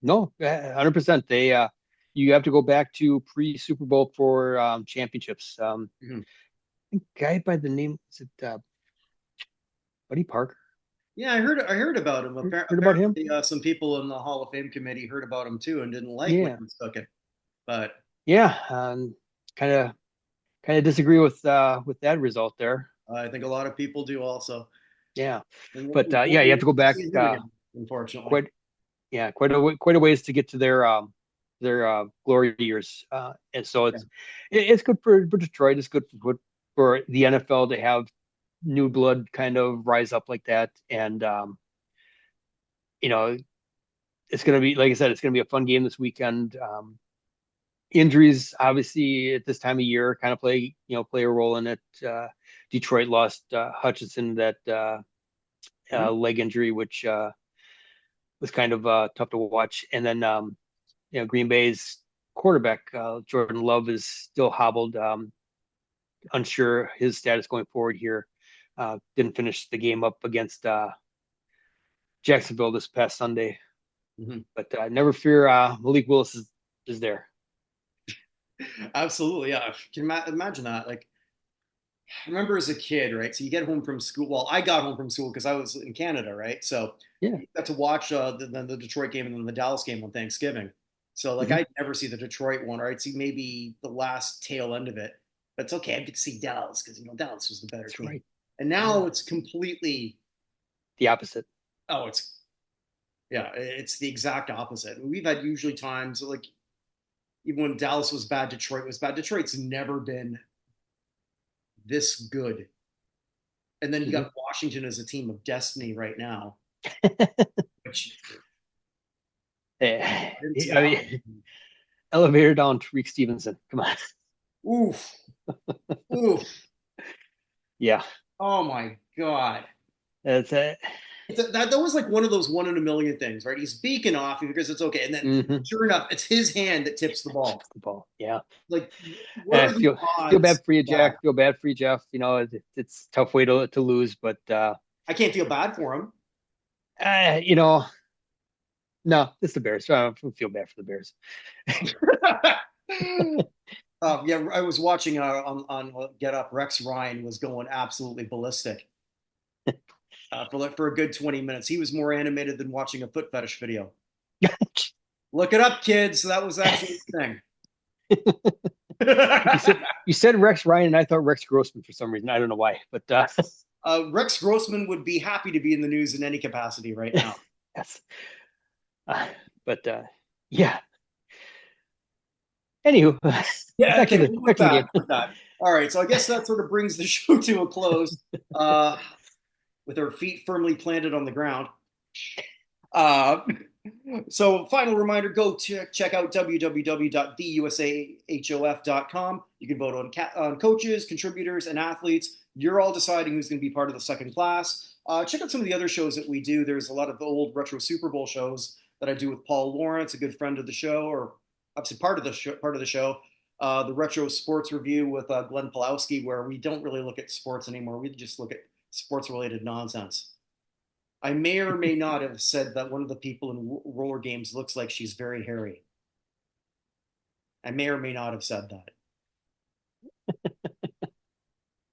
no, 100%. You have to go back to pre Super Bowl for championships. Mhm. I think a guy by the name is it Buddy Parker? Yeah, I heard about him. Heard about him? Apparently, some people in the Hall of Fame committee heard about him too and didn't like what Yeah, he was cooking. But yeah. Kind of kind of disagree with that result there. I think a lot of people do also. Yeah, And but we'll yeah, you have be to go back seeing him again, unfortunately. quite quite a ways to get to their glory years. And so Yeah. it's good for Detroit. It's good for the NFL to have new blood kind of rise up like that. And you know, it's gonna be like I said, it's gonna be a fun game this weekend. Injuries obviously at this time of year kind of play a role in it. Detroit lost Hutchinson that Mhm. leg injury, which was kind of tough to watch. And then Green Bay's quarterback Jordan Love is still hobbled, unsure his status going forward here. Didn't finish the game up against Jacksonville this past Sunday, Mhm. but never fear, Malik Willis is there. Absolutely, yeah. Can imagine that? Like, I remember as a kid, right? So you get home from school. Well, I got home from school because I was in Canada, right? So Yeah. you got to watch the Detroit game and then the Dallas game on Thanksgiving. So like Mhm. I'd never see the Detroit one, or I'd see maybe the last tail end of it. But it's okay. I get to see Dallas because Dallas was the better That's team. right. And now Yeah. it's completely The opposite. oh, it's the exact opposite. We've had usually times like even when Dallas was bad, Detroit was bad. Detroit's never been this good. And then you Mhm. got Washington as a team of destiny right now, which didn't see I happen. mean, elevator down Tariq Stevenson. Come on. Oof, oof. Yeah. Oh my God. That's it. That was like one of those one in a million things, right? He's beaking off because it's okay. And then Mm-hmm. sure enough, it's his hand that tips the ball. The ball. Yeah. Like, what I are the feel odds bad for you, of that? Jack. Feel bad for you, Jeff. It's a tough way to lose, but I can't feel bad for him. uh, you know, no, it's the Bears. I don't feel bad for the Bears. Yeah, I was watching on Get Up. Rex Ryan was going absolutely ballistic for a good 20 minutes. He was more animated than watching a foot fetish video. Look it up, kids. That was actually the thing. You said Rex Ryan, and I thought Rex Grossman for some reason. I don't know why, but Rex Grossman would be happy to be in the news in any capacity right now. yes. Uh, but yeah. Anywho, Yeah, back to okay, the we'll back look to the game. back with that. All right, so I guess that sort of brings the show to a close with our feet firmly planted on the ground. Uh, so, final reminder: go check out www.theusahof.com. You can vote on coaches, contributors, and athletes. You're all deciding who's going to be part of the second class. Check out some of the other shows that we do. There's a lot of the old retro Super Bowl shows that I do with Paul Lawrence, a good friend of the show, or obviously part of the show. The retro sports review with Glenn Pulowski, where we don't really look at sports anymore. We just look at sports related nonsense. I may or may not have said that one of the people in roller games looks like she's very hairy. I may or may not have said that.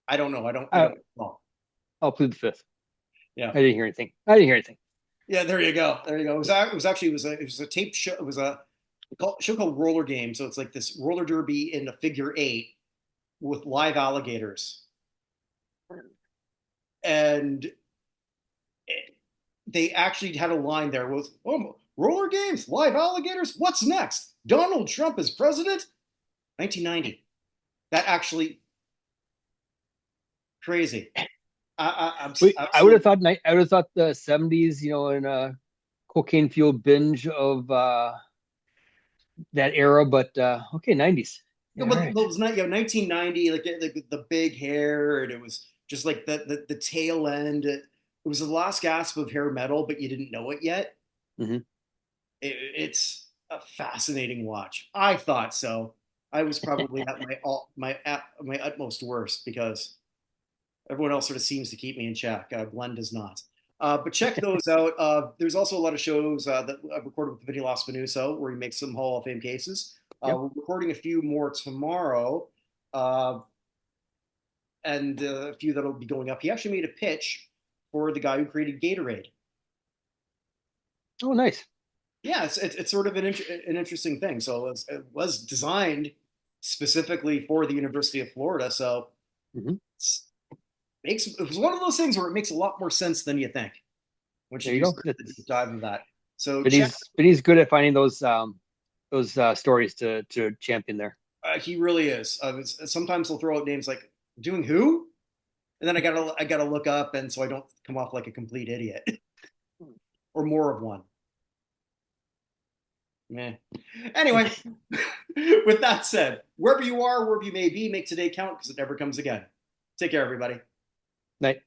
I don't know. I I, don't know. I'll plead the fifth. Yeah. I didn't hear anything. I didn't hear anything. Yeah. There you go. There you go. It was a tape show. It was a show called Roller Game. So it's like this roller derby in a figure eight with live alligators, and they actually had a line there with, "Oh, roller games, live alligators. What's next? Donald Trump is president." 1990. That actually crazy. I'm I would have absolutely. thought I would have thought the '70s, in a cocaine fueled binge of that era, but okay, '90s. No, Yeah, all but right. those 1990, like the big hair, and it was just like the tail end. It was the last gasp of hair metal, but you didn't know it yet. Hmm. It's a fascinating watch. I thought so. I was probably at my utmost worst because everyone else sort of seems to keep me in check. Glenn does not. But check those out. There's also a lot of shows that I've recorded with Vinny Lospinuso where he makes some Hall of Fame cases. Yep. We're recording a few more tomorrow, uh, and a few that'll be going up. He actually made a pitch for the guy who created Gatorade. Oh, nice. Yeah, it's sort of an interesting thing. So it was designed specifically for the University of Florida. So Hmm. it was one of those things where it makes a lot more sense than you think once you There you do go. sort of the deep dive of that. So But check. he's good at finding those stories to champion there. He really is. Sometimes he'll throw out names like doing who, and then I gotta look up, and so I don't come off like a complete idiot or more of one. Meh. Anyway, with that said, wherever you are, wherever you may be, make today count because it never comes again. Take care, everybody. Night.